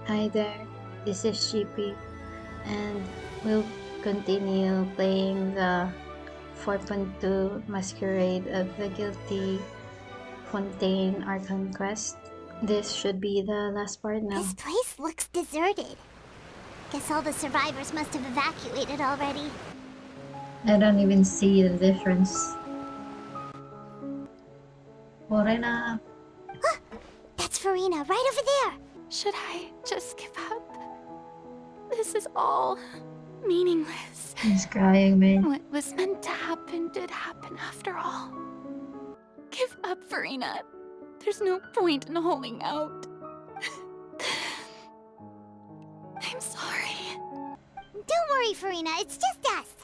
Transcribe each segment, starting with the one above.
Hi there, this is Shippy, and we'll continue playing the 4.2 Masquerade of the Guilty Fontaine Archon quest. This should be the last part now. This place looks deserted. Guess all the survivors must have evacuated already. I don't even see the difference. Furina! That's Furina, right over there. Should I just give up? This is all meaningless. He's crying, man. What was meant to happen did happen after all. Give up, Furina. There's no point in holding out. I'm sorry. Don't worry, Furina, it's just us.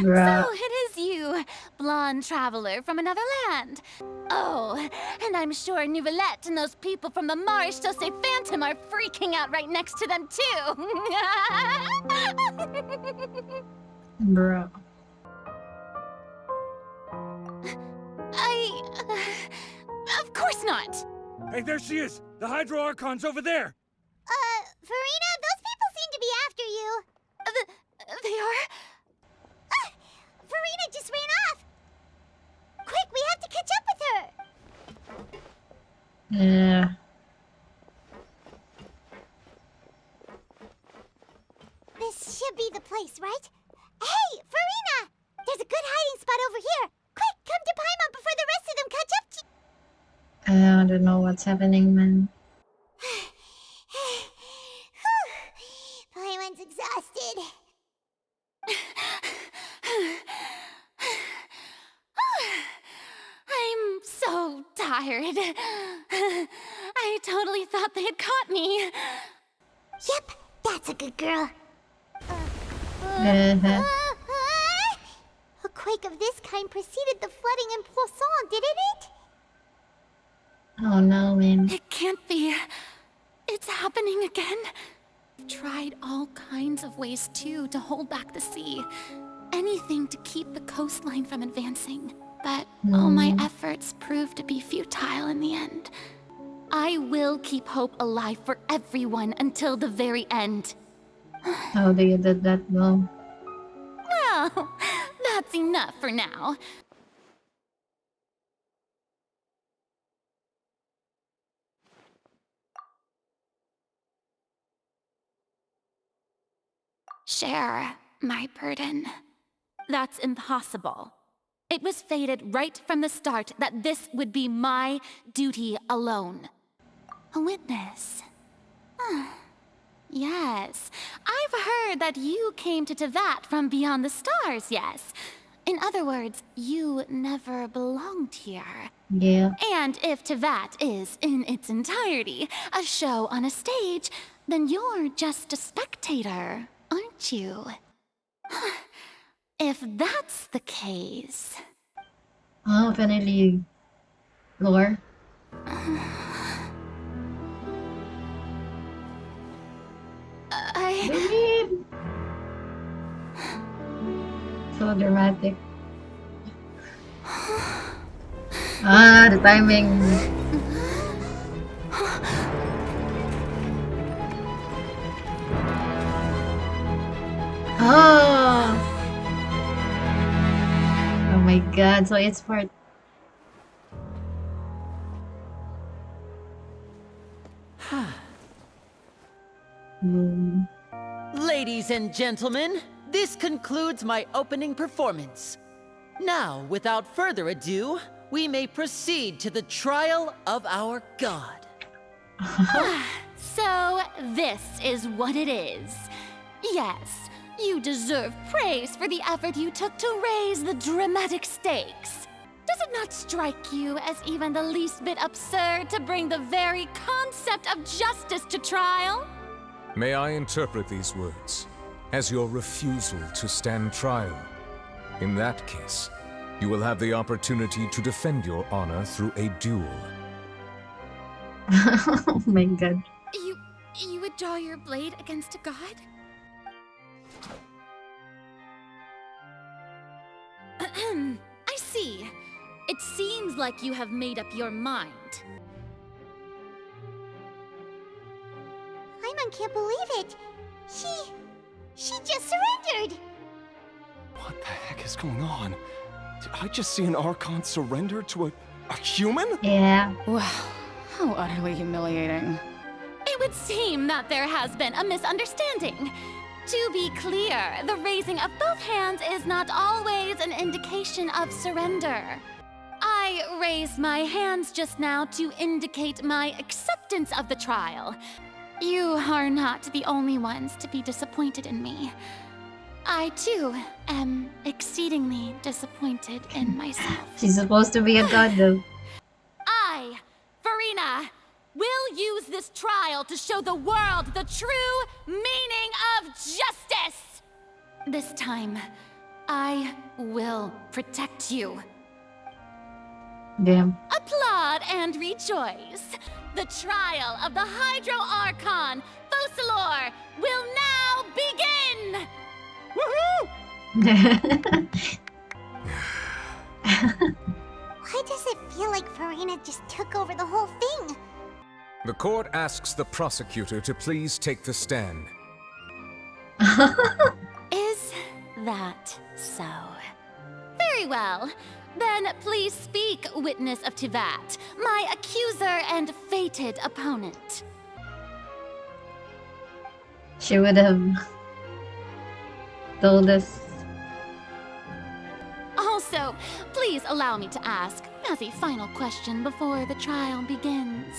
Bruh. So it is you, blonde traveler from another land. Oh, and I'm sure Neuvillette and those people from the marsh to say Phantom are freaking out right next to them too. Bruh. Of course not. Hey, there she is! The Hydro Archon's over there! Furina, those people seem to be after you. They are? Furina just ran off. Quick, we have to catch up with her. Yeah. This should be the place, right? Hey, Furina! There's a good hiding spot over here. Quick, come to Paimon before the rest of them catch up to you. I don't know what's happening, man. Paimon's exhausted. I'm so tired. I totally thought they had caught me. Yep, that's a good girl. Uh-huh. A quake of this kind preceded the flooding in Poisson, didn't it? Oh no, man. It can't be. It's happening again. I've tried all kinds of ways too to hold back the sea. Anything to keep the coastline from advancing. But all my efforts proved to be futile in the end. I will keep hope alive for everyone until the very end. How do you did that though? Well, that's enough for now. Share my burden. That's impossible. It was fated right from the start that this would be my duty alone. A witness. Yes, I've heard that you came to Tevat from beyond the stars, yes. In other words, you never belonged here. Yeah. And if Tevat is, in its entirety, a show on a stage, then you're just a spectator, aren't you? If that's the case... Oh, finally. Lore. Babe. So dramatic. The timing. Oh. Oh my god, so it's part. Ladies and gentlemen, this concludes my opening performance. Now, without further ado, we may proceed to the trial of our god. So, this is what it is. Yes, you deserve praise for the effort you took to raise the dramatic stakes. Does it not strike you as even the least bit absurd to bring the very concept of justice to trial? May I interpret these words as your refusal to stand trial? In that case, you will have the opportunity to defend your honor through a duel. Oh my god. You would draw your blade against a god? I see. It seems like you have made up your mind. Paimon can't believe it. She just surrendered. What the heck is going on? Did I just see an Archon surrender to a human? Yeah. Wow, how utterly humiliating. It would seem that there has been a misunderstanding. To be clear, the raising of both hands is not always an indication of surrender. I raised my hands just now to indicate my acceptance of the trial. You are not the only ones to be disappointed in me. I, too, am exceedingly disappointed in myself. She's supposed to be a god though. I, Furina, will use this trial to show the world the true meaning of justice! This time, I will protect you. Damn. Applaud and rejoice! The trial of the Hydro Archon, Focalor, will now begin! Why does it feel like Furina just took over the whole thing? The court asks the prosecutor to please take the stand. Is that so? Very well. Then please speak, witness of Tivat, my accuser and fated opponent. She would have told us. Also, please allow me to ask, as a final question before the trial begins.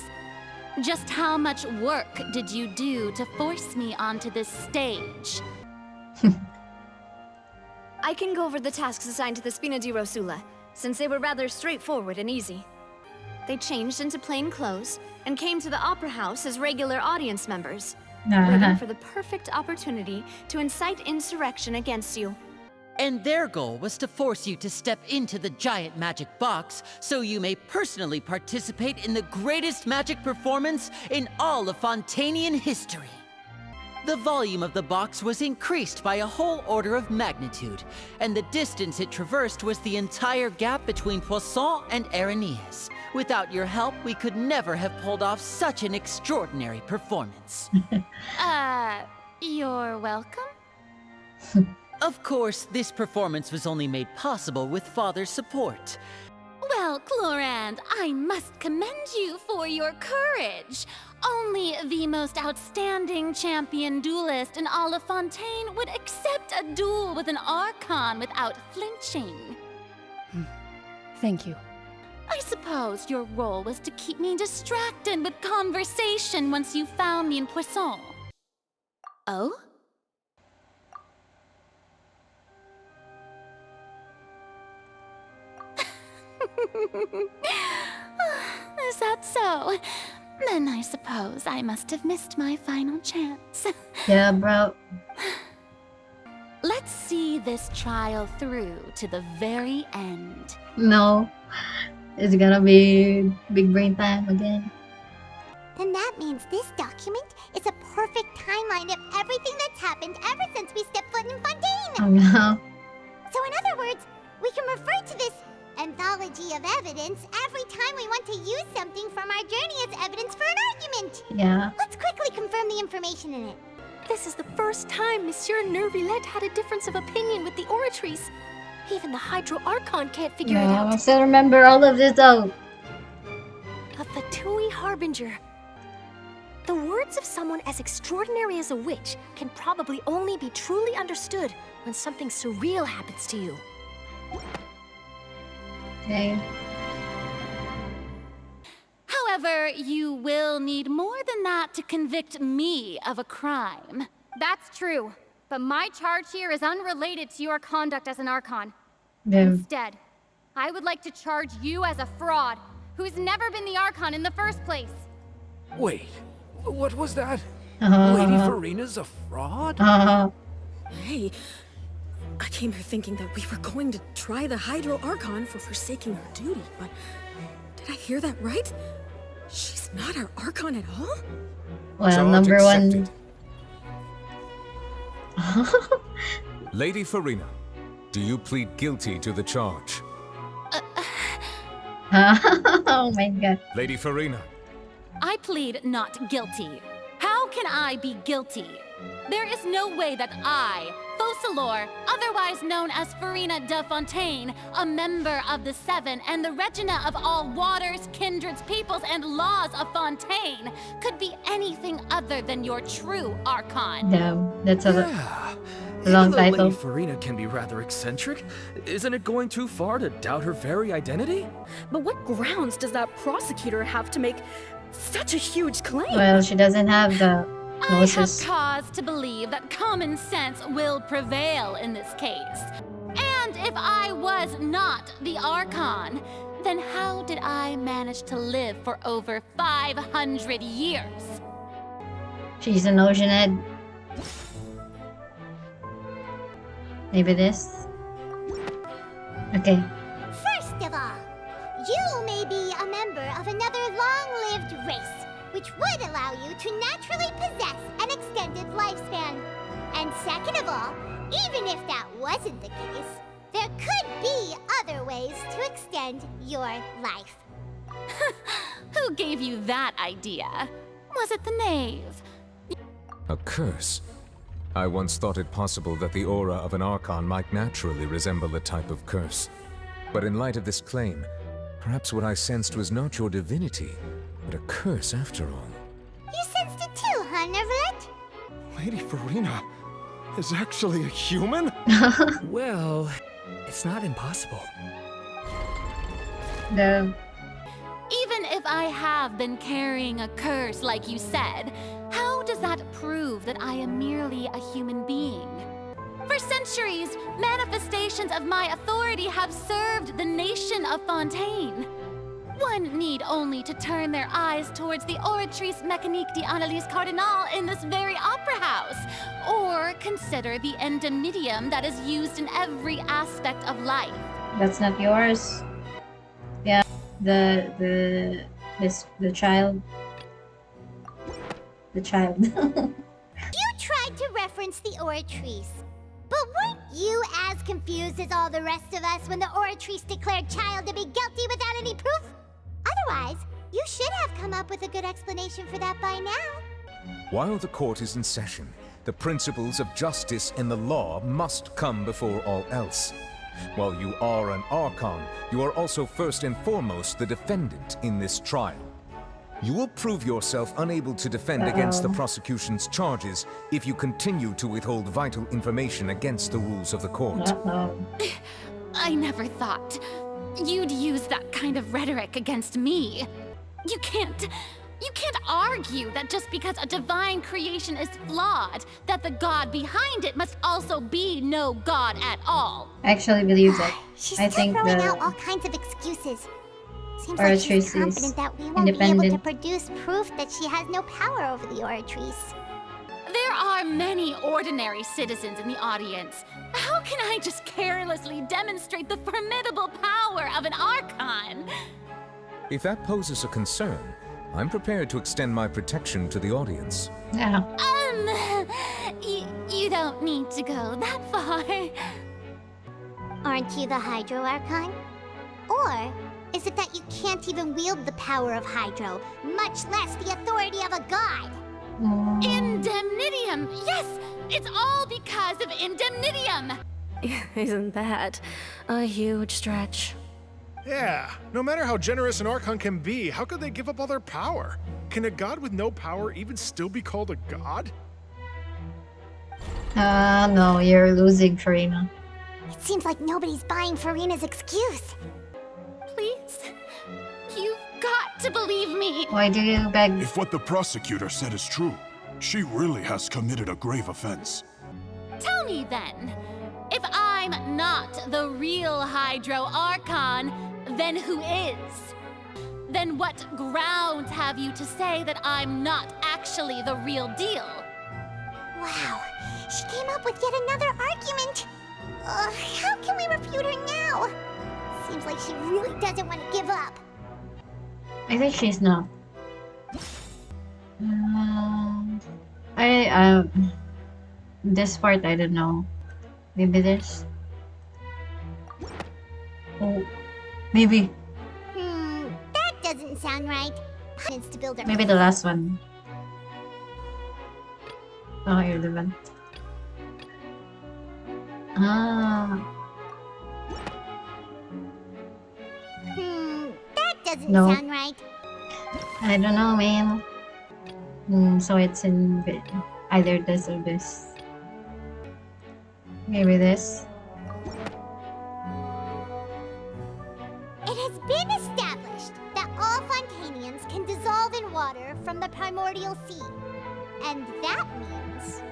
Just how much work did you do to force me onto this stage? I can go over the tasks assigned to the Spina di Rosula, since they were rather straightforward and easy. They changed into plain clothes and came to the Opera House as regular audience members, waiting for the perfect opportunity to incite insurrection against you. And their goal was to force you to step into the giant magic box so you may personally participate in the greatest magic performance in all of Fontainian history. The volume of the box was increased by a whole order of magnitude, and the distance it traversed was the entire gap between Poisson and Areneas. Without your help, we could never have pulled off such an extraordinary performance. You're welcome? Of course, this performance was only made possible with Father's support. Well, Clorand, I must commend you for your courage. Only the most outstanding champion duelist in all of Fontaine would accept a duel with an Archon without flinching. Thank you. I suppose your role was to keep me distracted with conversation once you found me in Poisson. Oh? Is that so? Then I suppose I must have missed my final chance. Yeah, bro. Let's see this trial through to the very end. No. It's gonna be big brain time again. Then that means this document is a perfect timeline of everything that's happened ever since we stepped foot in Fontaine! Oh no. So in other words, we can refer to this anthology of evidence every time we want to use something from our journey as evidence for an argument! Yeah. Let's quickly confirm the information in it. This is the first time Monsieur Neuvillette had a difference of opinion with the oratories. Even the Hydro Archon can't figure it No, I out. still remember all of this though. A Fatui Harbinger. The words of someone as extraordinary as a witch can probably only be truly understood when something surreal happens to you. Okay. However, you will need more than that to convict me of a crime. That's true, but my charge here is unrelated to your conduct as an Archon. Damn. Instead, I would like to charge you as a fraud who's never been the Archon in the first place. Wait, what was that? Lady Furina's a fraud? Hey, I came here thinking that we were going to try the Hydro Archon for forsaking her duty, but did I hear that right? She's not our Archon at all? Well, Charge number accepted. one. Lady Furina, do you plead guilty to the charge? Oh my god. Lady Furina, I plead not guilty. How can I be guilty? There is no way that I, Focalor, otherwise known as Furina de Fontaine, a member of the Seven and the Regina of all waters, kindreds, peoples, and laws of Fontaine, could be anything other than your true Archon. Damn, that's a Even long though title. Lady Furina can be rather eccentric, isn't it going too far to doubt her very identity? But what grounds does that prosecutor have to make such a huge claim? Well, she doesn't have the I have closest. cause to believe that common sense will prevail in this case. And if I was not the Archon, then how did I manage to live for over 500 years? She's an oceanhead. Maybe this. Okay. First of all, you may be a member of another long-lived race, which would allow you to naturally possess an extended lifespan. And second of all, even if that wasn't the case, there could be other ways to extend your life. Who gave you that idea? Was it the knave? A curse? I once thought it possible that the aura of an Archon might naturally resemble a type of curse. But in light of this claim, perhaps what I sensed was not your divinity, but a curse after all. You sensed it too, huh, Neuvillette? Lady Furina is actually a human? Well, it's not impossible. The Even if I have been carrying a curse like you said, how does that prove that I am merely a human being? For centuries, manifestations of my authority have served the nation of Fontaine. One need only to turn their eyes towards the Oratrice Mécanique d'Analyse Cardinal in this very opera house, or consider the endemnitium that is used in every aspect of life. that's not yours. Yeah, the child. The child. You tried to reference the Oratrice. But weren't you as confused as all the rest of us when the Oratrice declared Child to be guilty without any proof? Otherwise, you should have come up with a good explanation for that by now. While the court is in session, the principles of justice and the law must come before all else. While you are an Archon, you are also first and foremost the defendant in this trial. You will prove yourself unable to defend against the prosecution's charges if you continue to withhold vital information against the rules of the court. I never thought you'd use that kind of rhetoric against me. You can't argue that just because a divine creation is flawed, that the god behind it must also be no god at all. I actually believe that. She's I still think throwing the out all kinds of excuses. Seems like Oratrice she's is confident that we won't be able to independent. produce proof that she has no power over the Oratrice. There are many ordinary citizens in the audience. How can I just carelessly demonstrate the formidable power of an Archon? If that poses a concern, I'm prepared to extend my protection to the audience. Yeah. You don't need to go that far. Aren't you the Hydro Archon? Or is it that you can't even wield the power of Hydro, much less the authority of a god? Indemnitium! Yes! It's all because of Indemnitium! Isn't that a huge stretch? Yeah, no matter how generous an Archon can be, how could they give up all their power? Can a god with no power even still be called a god? No, you're losing, Furina. It seems like nobody's buying Furina's excuse. Please? You've got to believe me! Why do you beg? If what the prosecutor said is true, she really has committed a grave offense. Tell me then, if I'm not the real Hydro Archon, then who is? Then what grounds have you to say that I'm not actually the real deal? Wow, she came up with yet another argument. How can we refute her now? Seems like she really doesn't want to give up. I think she's not. This part I don't know. Maybe this. Oh, maybe. That doesn't sound right. To build her Maybe the last one. Oh, you're the one. Ah. That doesn't No. sound right. I don't know, man. So it's in either this or this. Maybe this. It has been established that all Fontainians can dissolve in water from the primordial sea. And that means...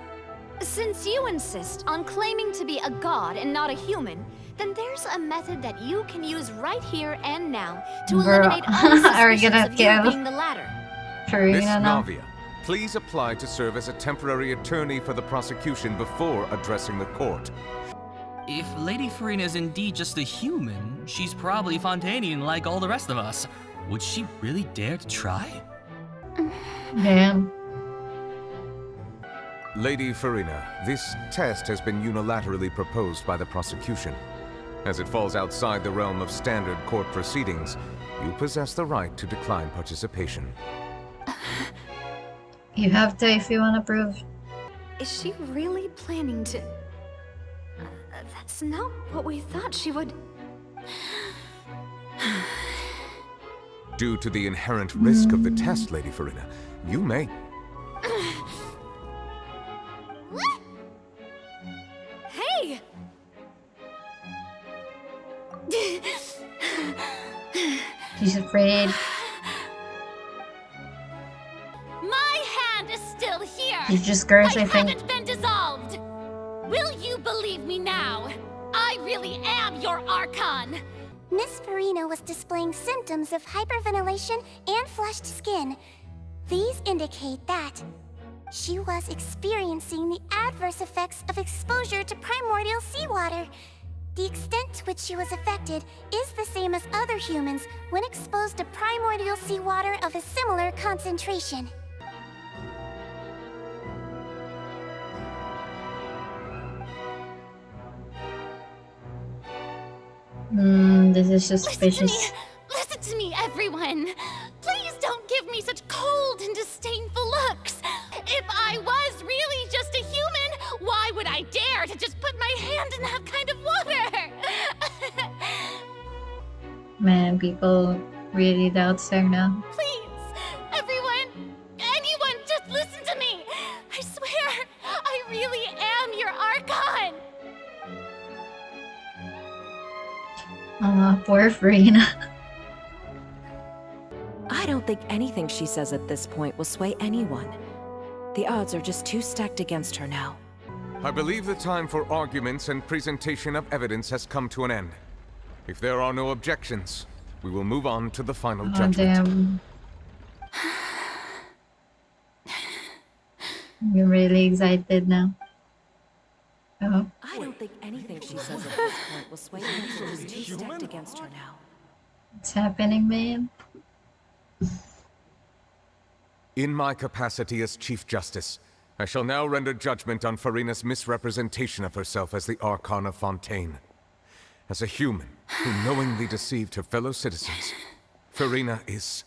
Since you insist on claiming to be a god and not a human, then there's a method that you can use right here and now to eliminate all Are we suspicions gonna of you kill being the latter. Miss Furina now? Navia, please apply to serve as a temporary attorney for the prosecution before addressing the court. If Lady Furina is indeed just a human, she's probably Fontainian like all the rest of us. Would she really dare to try? Damn. Lady Furina, this test has been unilaterally proposed by the prosecution. As it falls outside the realm of standard court proceedings, you possess the right to decline participation. You have to if you want to prove. Is she really planning to... that's not what we thought she would... Due to the inherent risk of the test, Lady Furina, you may... Hey! She's afraid. My hand is still here. She's just currently I think. haven't been dissolved. Will you believe me now? I really am your Archon. Miss Furina was displaying symptoms of hyperventilation and flushed skin. These indicate that she was experiencing the adverse effects of exposure to primordial seawater. The extent to which she was affected is the same as other humans when exposed to primordial seawater of a similar concentration. This is suspicious. Listen to me, everyone. Please don't give me such cold and disdainful looks. If I was really just a human, why would I dare to just put my hand in that kind of water? Man, people really doubt her now. Please, everyone, anyone, just listen to me. I swear, I really am your Archon. Poor Furina. I don't think anything she says at this point will sway anyone. The odds are just too stacked against her now. I believe the time for arguments and presentation of evidence has come to an end. If there are no objections, we will move on to the final judgment. Damn. I'm really excited now. Oh. I don't think anything she says at this point will sway anyone. She's too stacked against her now. What's happening, man? In my capacity as Chief Justice, I shall now render judgment on Furina's misrepresentation of herself as the Archon of Fontaine. As a human who knowingly deceived her fellow citizens, Furina is...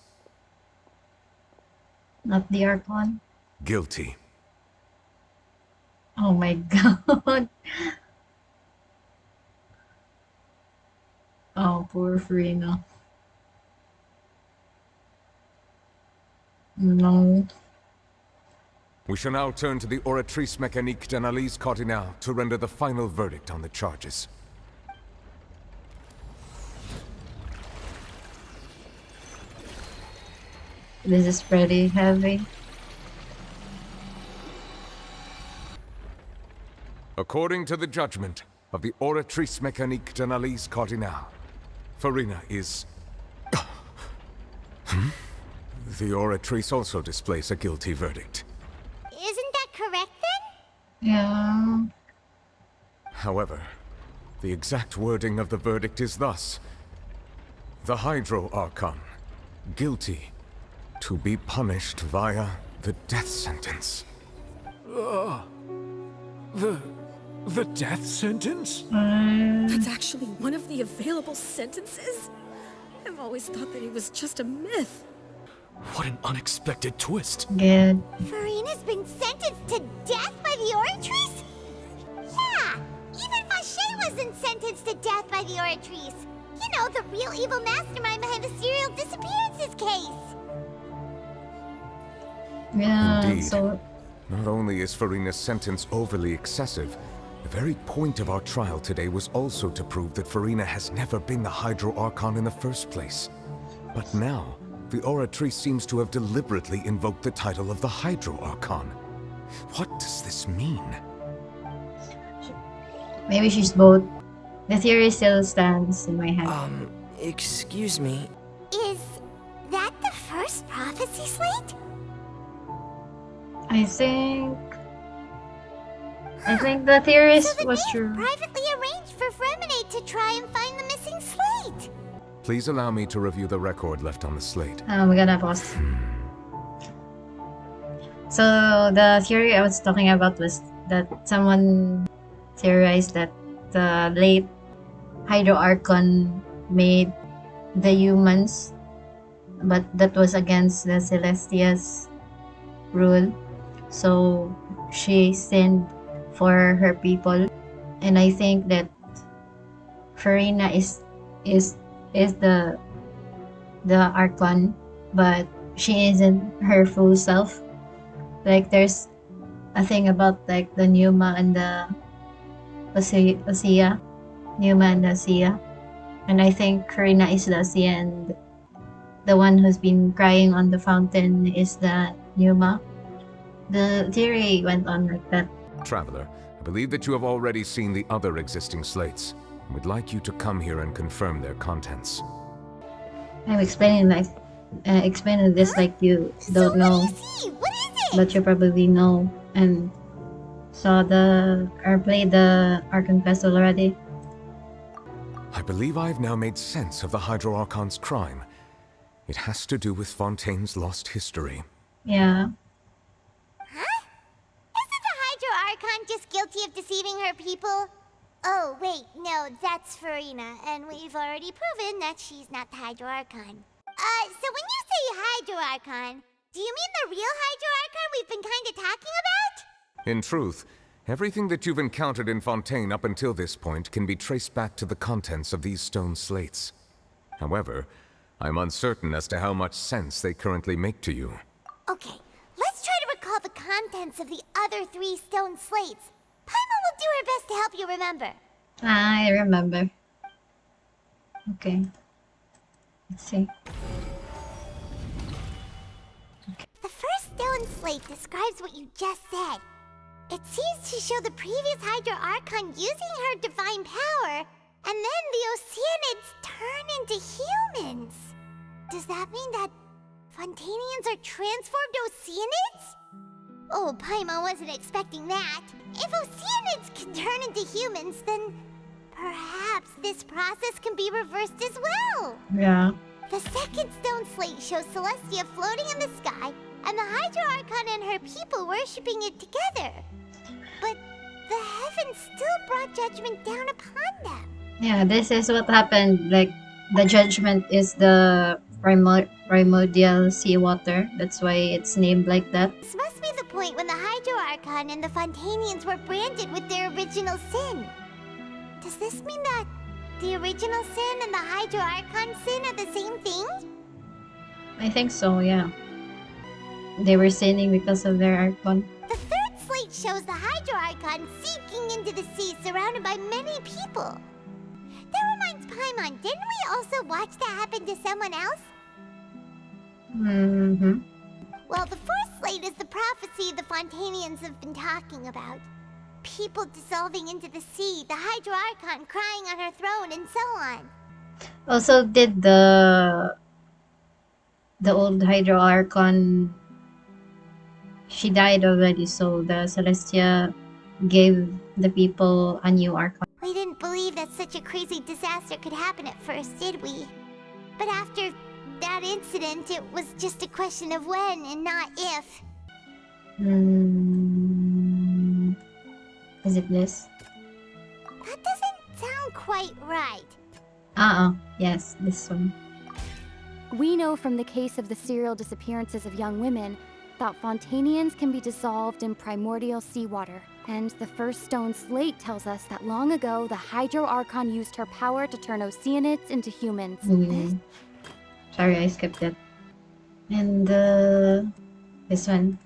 Not the Archon? guilty. Oh my god. Oh, poor Furina. No. We shall now turn to the Oratrice Mécanique d'Analyse Cardinale to render the final verdict on the charges. This is pretty heavy. According to the judgment of the Oratrice Mécanique d'Analyse Cardinale, Furina is... The Oratrice also displays a guilty verdict. Isn't that correct then? Yeah. However, the exact wording of the verdict is thus. The Hydro Archon, guilty, to be punished via the death sentence. The death sentence? That's actually one of the available sentences? I've always thought that it was just a myth. What an unexpected twist. Good. Furina's been sentenced to death by the Oratrice? Yeah, even Vache wasn't sentenced to death by the Oratrice. You know, the real evil mastermind behind the serial disappearances case. Yeah, Indeed. so Not only is Furina's sentence overly excessive, the very point of our trial today was also to prove that Furina has never been the Hydro Archon in the first place. But now, the Oratrice seems to have deliberately invoked the title of the Hydro Archon. What does this mean? maybe she's both. The theory still stands in my head. Excuse me. Is that the first prophecy slate? I think the theorist So the was Knave true. privately arranged for Freminate to try and find the missing slate. Please allow me to review the record left on the slate. We're gonna pause. So the theory I was talking about was that someone theorized that the late Hydro Archon made the humans, but that was against the Celestia's rule. So she sinned for her people, and I think that Furina is the Archon, but she isn't her full self. Like there's a thing about like the Numa and the Osea, Numa and the Osea, and I think Furina is the Osea, and the one who's been crying on the fountain is the Numa. The theory went on like that. Traveler, I believe that you have already seen the other existing slates. I would like you to come here and confirm their contents. I'm explaining this like you don't know, but you probably know and saw or played the Archon Festival already. I believe I have now made sense of the Hydro Archon's crime. It has to do with Fontaine's lost history. Yeah. Huh? Isn't the Hydro Archon just guilty of deceiving her people? Oh, wait, no, that's Furina, and we've already proven that she's not the Hydro Archon. So when you say Hydro Archon, do you mean the real Hydro Archon we've been kinda talking about? In truth, everything that you've encountered in Fontaine up until this point can be traced back to the contents of these stone slates. However, I'm uncertain as to how much sense they currently make to you. Okay, let's try to recall the contents of the other 3 stone slates. Paimon will do her best to help you remember. I remember. Okay. Let's see. The first stone slate describes what you just said. It seems to show the previous Hydro Archon using her divine power, and then the Oceanids turn into humans. Does that mean that Fontainians are transformed Oceanids? Oh, Paimon wasn't expecting that. If Oceanids can turn into humans, then perhaps this process can be reversed as well. Yeah. The second stone slate shows Celestia floating in the sky, and the Hydro Archon and her people worshipping it together. But the heavens still brought judgment down upon them. Yeah, this is what happened. Like, the judgment is the primordial seawater. That's why it's named like that. This must be the point when the Hydro Archon and the Fontainians were branded with their original sin. Does this mean that the original sin and the Hydro Archon sin are the same thing? I think so, yeah. They were sinning because of their Archon. The third slate shows the Hydro Archon sinking into the sea surrounded by many people. That reminds Paimon, didn't we also watch that happen to someone else? Mm-hmm. Well, the fourth slate is the prophecy the Fontainians have been talking about. People dissolving into the sea, the Hydro Archon crying on her throne, and so on. Also, did the old Hydro Archon, she died already, so the Celestia gave the people a new Archon. We didn't believe that such a crazy disaster could happen at first, did we? But after that incident, it was just a question of when and not if. Is it this? That doesn't sound quite right. Yes, this one. We know from the case of the serial disappearances of young women that Fontainians can be dissolved in primordial seawater. And the first stone slate tells us that long ago, the Hydro Archon used her power to turn Oceanids into humans. Sorry, I skipped that. And this one.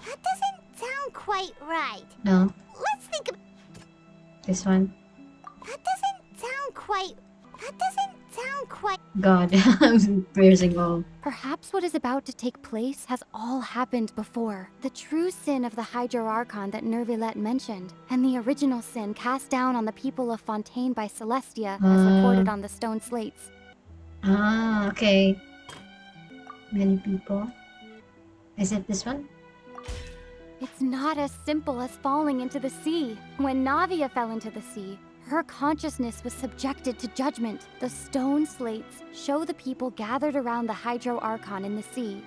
That doesn't sound quite right. No. Let's think of... This one. That doesn't sound quite... God, I'm piercing all. Perhaps what is about to take place has all happened before. The true sin of the Hydro Archon that neuvillette mentioned, and the original sin cast down on the people of Fontaine by Celestia, as recorded on the stone slates. Ah, okay. Many people. Is it this one? It's not as simple as falling into the sea. When Navia fell into the sea, her consciousness was subjected to judgment. The stone slates show the people gathered around the Hydro Archon in the sea.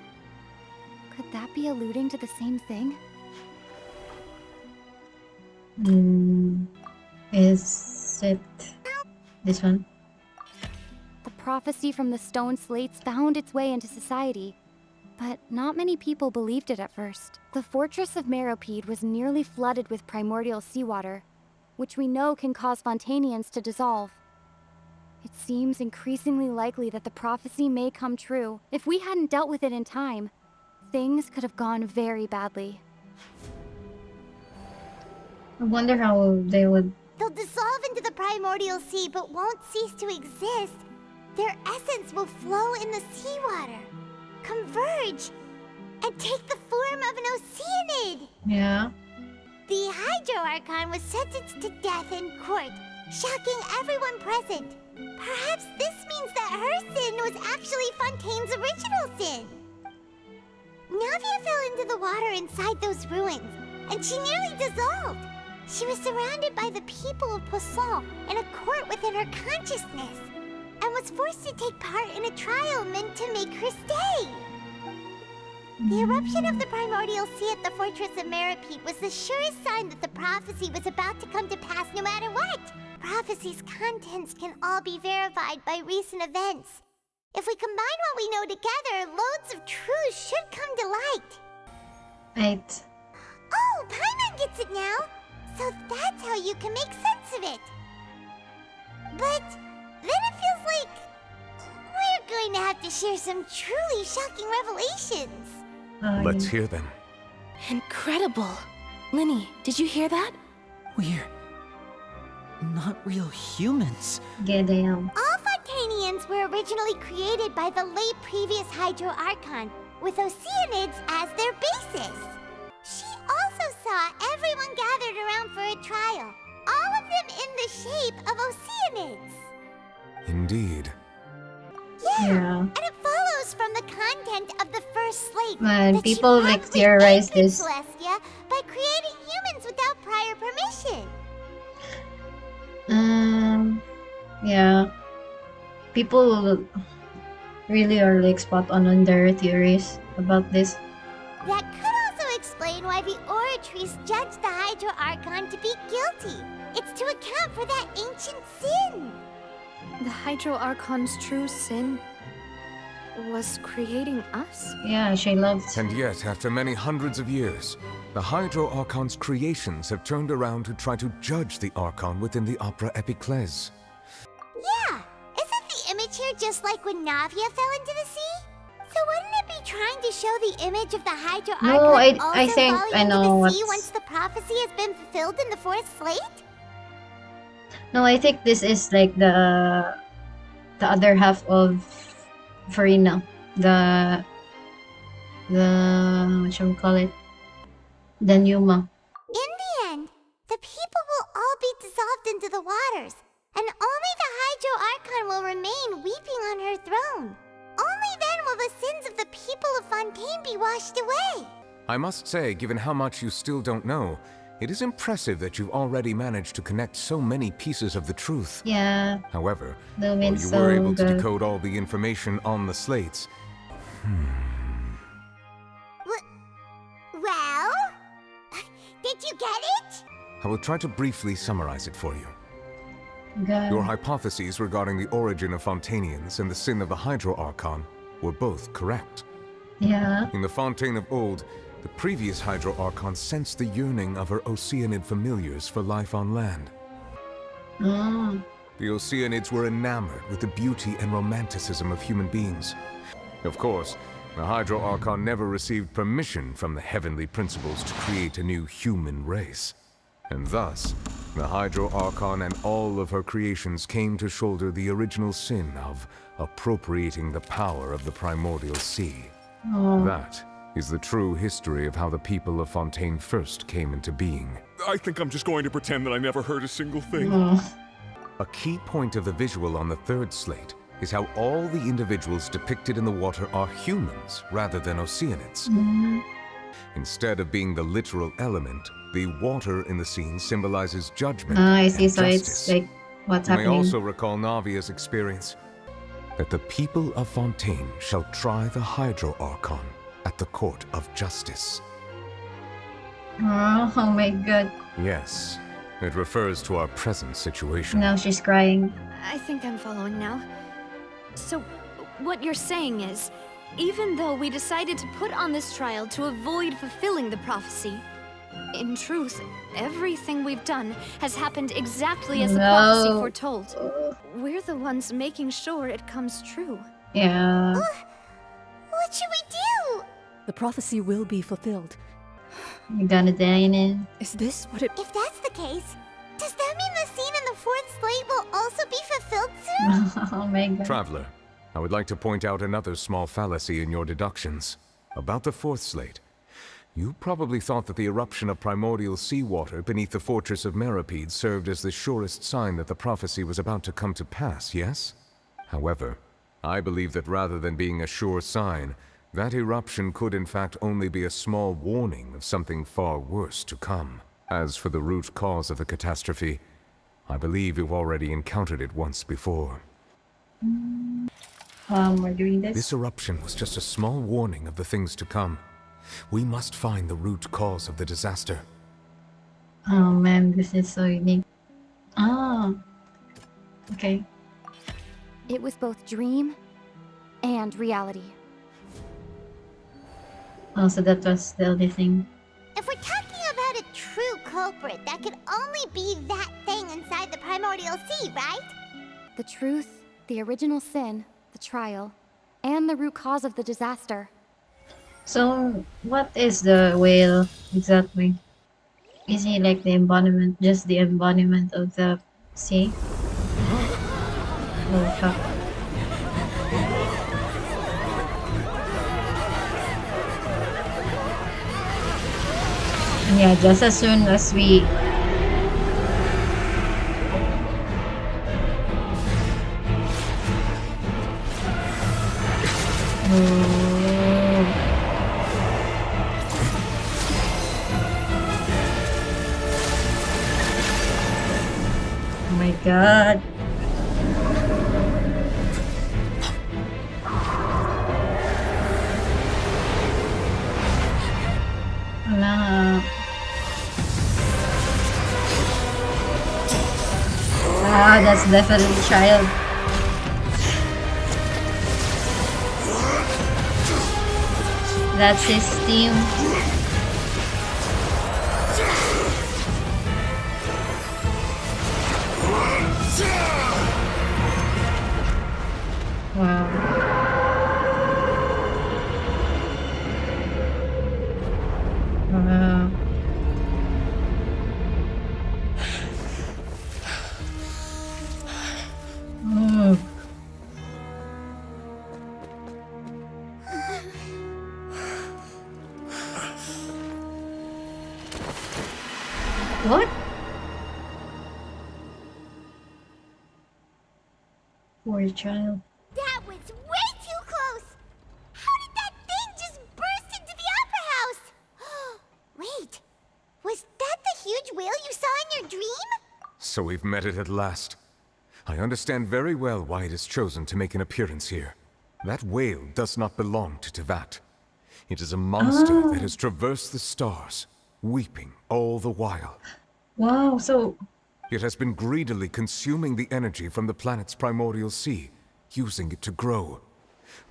Could that be alluding to the same thing? Is it this one? The prophecy from the stone slates found its way into society, but not many people believed it at first. The fortress of Meropide was nearly flooded with primordial seawater, which we know can cause Fontainians to dissolve. It seems increasingly likely that the prophecy may come true. If we hadn't dealt with it in time, things could have gone very badly. I wonder how they would... They'll dissolve into the primordial sea but won't cease to exist. Their essence will flow in the seawater, converge, and take the form of an Oceanid. Yeah. The Hydro Archon was sentenced to death in court, shocking everyone present. Perhaps this means that her sin was actually Fontaine's original sin. Navia fell into the water inside those ruins, and she nearly dissolved. She was surrounded by the people of Poisson in a court within her consciousness, and was forced to take part in a trial meant to make her stay. The eruption of the primordial sea at the fortress of Meropide was the surest sign that the prophecy was about to come to pass no matter what. Prophecy's contents can all be verified by recent events. If we combine what we know together, loads of truths should come to light. Right. Oh, Paimon gets it now! So that's how you can make sense of it. But then it feels like we're going to have to share some truly shocking revelations. Let's hear them. Incredible. Linny, did you hear that? We're not real humans. Get down. All Fontainians were originally created by the late previous Hydro Archon, with Oceanids as their basis. She also saw everyone gathered around for a trial, all of them in the shape of Oceanids. Indeed. Yeah. And it follows from the content of the first slate Man, that people she like probably theorize angered this. Celestia by creating humans without prior permission. Yeah. People really are like spot on their theories about this. That could also explain why the Oratrice judged the Hydro Archon to be guilty. It's to account for that ancient sin. The Hydro Archon's true sin was creating us? Yeah, she loved. And yet, after many hundreds of years, the Hydro Archon's creations have turned around to try to judge the Archon within the Opera Epiclese. Yeah, isn't the image here just like when Navia fell into the sea? So wouldn't it be trying to show the image of the Hydro Archon No, I also think falling I know into the what's... sea once the prophecy has been fulfilled in the fourth slate? No, I think this is like the other half of Furina. The what shall we call it? The Numa. In the end, the people will all be dissolved into the waters, and only the Hydro Archon will remain weeping on her throne. Only then will the sins of the people of Fontaine be washed away. I must say, given how much you still don't know, it is impressive that you've already managed to connect so many pieces of the truth. Yeah. However, No, while it's you were so able to good. decode all the information on the slates, Well? Did you get it? I will try to briefly summarize it for you. God. Your hypotheses regarding the origin of Fontainians and the sin of the Hydro Archon were both correct. Yeah. In the Fontaine of old, the previous Hydro Archon sensed the yearning of her Oceanid familiars for life on land. Mm. The Oceanids were enamored with the beauty and romanticism of human beings. Of course, the Hydro Archon never received permission from the heavenly principles to create a new human race. And thus, the Hydro Archon and all of her creations came to shoulder the original sin of appropriating the power of the primordial sea. Oh. That is the true history of how the people of Fontaine first came into being. I think I'm just going to pretend that I never heard a single thing. Oh. A key point of the visual on the third slate is how all the individuals depicted in the water are humans rather than Oceanids. Mm-hmm. Instead of being the literal element, the water in the scene symbolizes judgment I see, and so justice. it's like what's You may happening. also recall Navia's experience, that the people of Fontaine shall try the Hydro Archon at the court of justice. Oh my god. Yes, it refers to our present situation. Now she's crying. I think I'm following now. So, what you're saying is, even though we decided to put on this trial to avoid fulfilling the prophecy, in truth, everything we've done has happened exactly as the prophecy No. foretold. We're the ones making sure it comes true. Yeah. What should we do? The prophecy will be fulfilled. You're gonna dine in. Is this what it... If that's the case, does that mean the scene in the fourth slate will also be fulfilled soon? Oh my god. Traveler, I would like to point out another small fallacy in your deductions. About the fourth slate. You probably thought that the eruption of primordial seawater beneath the fortress of Meropide served as the surest sign that the prophecy was about to come to pass, yes? However, I believe that rather than being a sure sign, that eruption could in fact only be a small warning of something far worse to come. As for the root cause of the catastrophe, I believe you've already encountered it once before. We're doing this. This eruption was just a small warning of the things to come. We must find the root cause of the disaster. Oh man, this is so unique. Oh. Okay. It was both dream and reality. Oh, so that was the only thing. If we're talking about a true culprit, that could only be that thing inside the primordial sea, right? The truth, the original sin, the trial, and the root cause of the disaster. So, what is the whale exactly? Is he like the embodiment, just the embodiment of the sea? Oh, fuck. Yeah, just as soon as we... Oh my god. Nah. Ah, that's definitely child. That's his team. Wow. Wow. Mm. What? Poor child. That was way too close! How did that thing just burst into the opera house? Wait, was that the huge whale you saw in your dream? So we've met it at last. I understand very well why it has chosen to make an appearance here. That whale does not belong to Tevat. It is a monster that has traversed the stars, weeping all the while. Wow, so It has been greedily consuming the energy from the planet's primordial sea, using it to grow.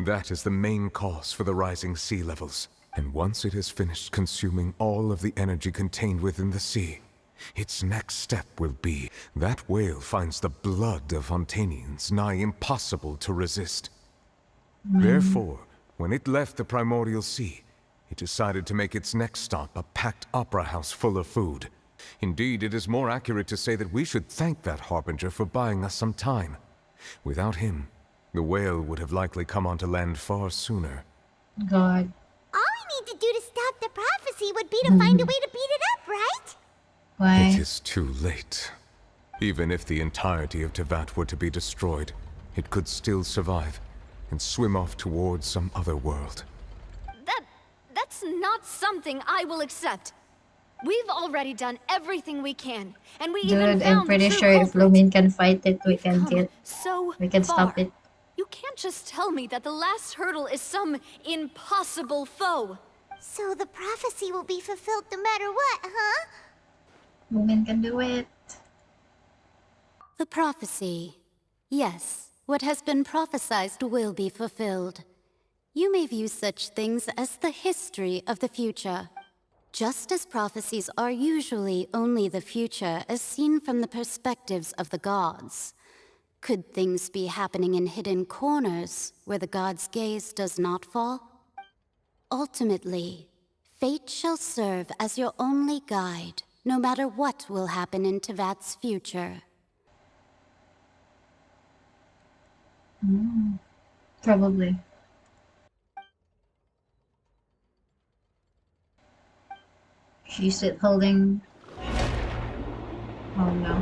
That is the main cause for the rising sea levels. And once it has finished consuming all of the energy contained within the sea, its next step will be that whale finds the blood of Fontainians nigh impossible to resist. Therefore, when it left the primordial sea, it decided to make its next stop a packed opera house full of food. Indeed, it is more accurate to say that we should thank that harbinger for buying us some time. Without him, the whale would have likely come onto land far sooner. God. All we need to do to stop the prophecy would be to find a way to beat it up, right? Why? It is too late. Even if the entirety of Tevat were to be destroyed, it could still survive and swim off towards some other world. That's not something I will accept. We've already done everything we can, and we even Dude, found I'm pretty the sure true if culprit. Lumin can fight it, we can So we can stop far. it. You can't just tell me that the last hurdle is some impossible foe. So the prophecy will be fulfilled no matter what, huh? Lumin can do it. The prophecy. Yes, what has been prophesied will be fulfilled. You may view such things as the history of the future. Just as prophecies are usually only the future as seen from the perspectives of the gods. Could things be happening in hidden corners where the gods' gaze does not fall? Ultimately, fate shall serve as your only guide, no matter what will happen in Tevat's future. Probably. She's it holding. Oh no.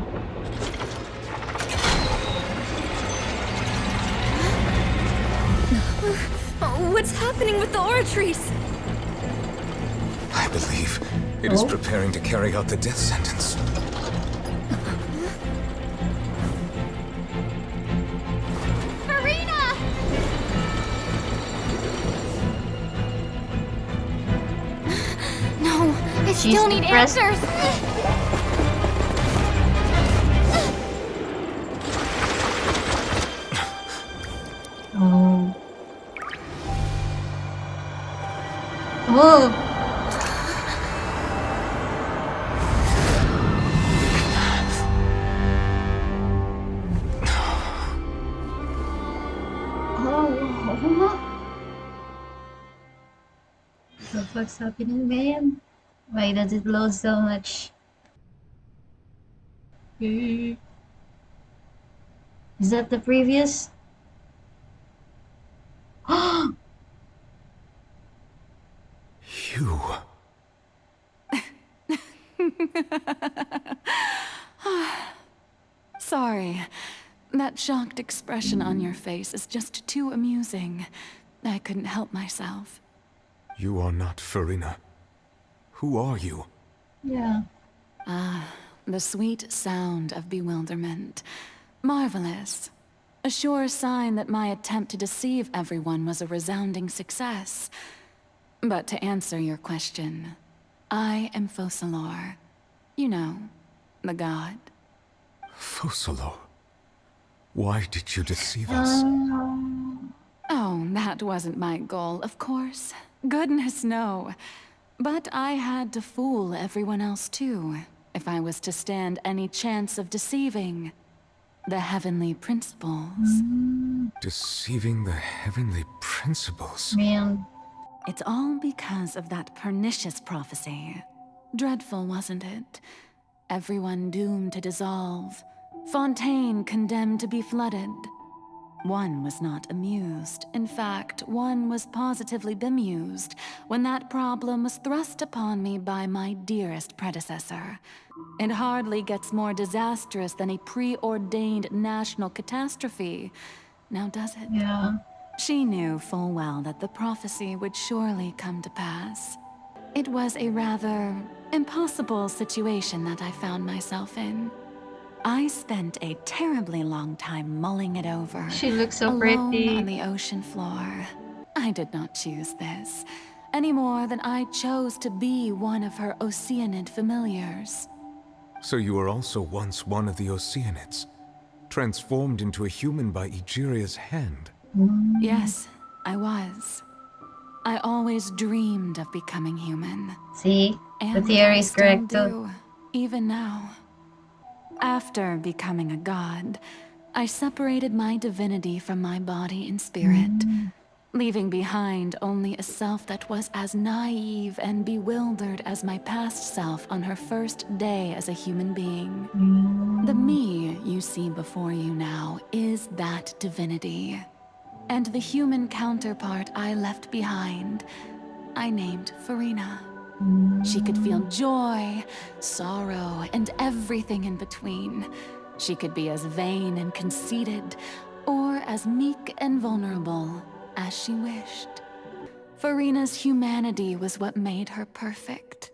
What's happening with the aura trees? I believe it is preparing to carry out the death sentence. Furina! No, I She's still need depressed. answers! Oh. Oh. What the fuck's happening, man? Why does it load so much? Is that the previous? You. Sorry. That shocked expression on your face is just too amusing. I couldn't help myself. You are not Furina. Who are you? Yeah. Ah, the sweet sound of bewilderment. Marvelous. A sure sign that my attempt to deceive everyone was a resounding success. But to answer your question, I am Focalor. You know, the god. Focalor. Why did you deceive us? Oh, that wasn't my goal, of course. Goodness, no. But I had to fool everyone else too, if I was to stand any chance of deceiving the heavenly principles. Deceiving the heavenly principles? Man. It's all because of that pernicious prophecy. Dreadful, wasn't it? Everyone doomed to dissolve. Fontaine condemned to be flooded. One was not amused. In fact, one was positively bemused when that problem was thrust upon me by my dearest predecessor. It hardly gets more disastrous than a preordained national catastrophe. Now does it? Yeah. She knew full well that the prophecy would surely come to pass. It was a rather impossible situation that I found myself in. I spent a terribly long time mulling it over. She looks so alone pretty. on the ocean floor. I did not choose this, any more than I chose to be one of her Oceanid familiars. So you were also once one of the Oceanids, transformed into a human by Egeria's hand. Yes, I was. I always dreamed of becoming human. See? The And theory I is still correct too. do, even now. After becoming a god, I separated my divinity from my body and spirit, leaving behind only a self that was as naive and bewildered as my past self on her first day as a human being. The me you see before you now is that divinity. And the human counterpart I left behind, I named Furina. She could feel joy, sorrow, and everything in between. She could be as vain and conceited, or as meek and vulnerable as she wished. Furina's humanity was what made her perfect.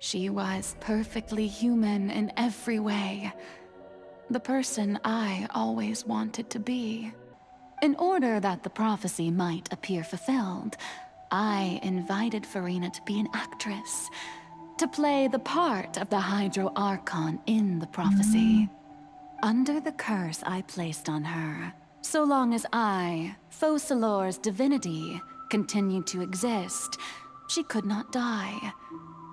She was perfectly human in every way. The person I always wanted to be. In order that the prophecy might appear fulfilled, I invited Furina to be an actress, to play the part of the Hydro Archon in the prophecy. Under the curse I placed on her, so long as I, Focalor's divinity, continued to exist, she could not die.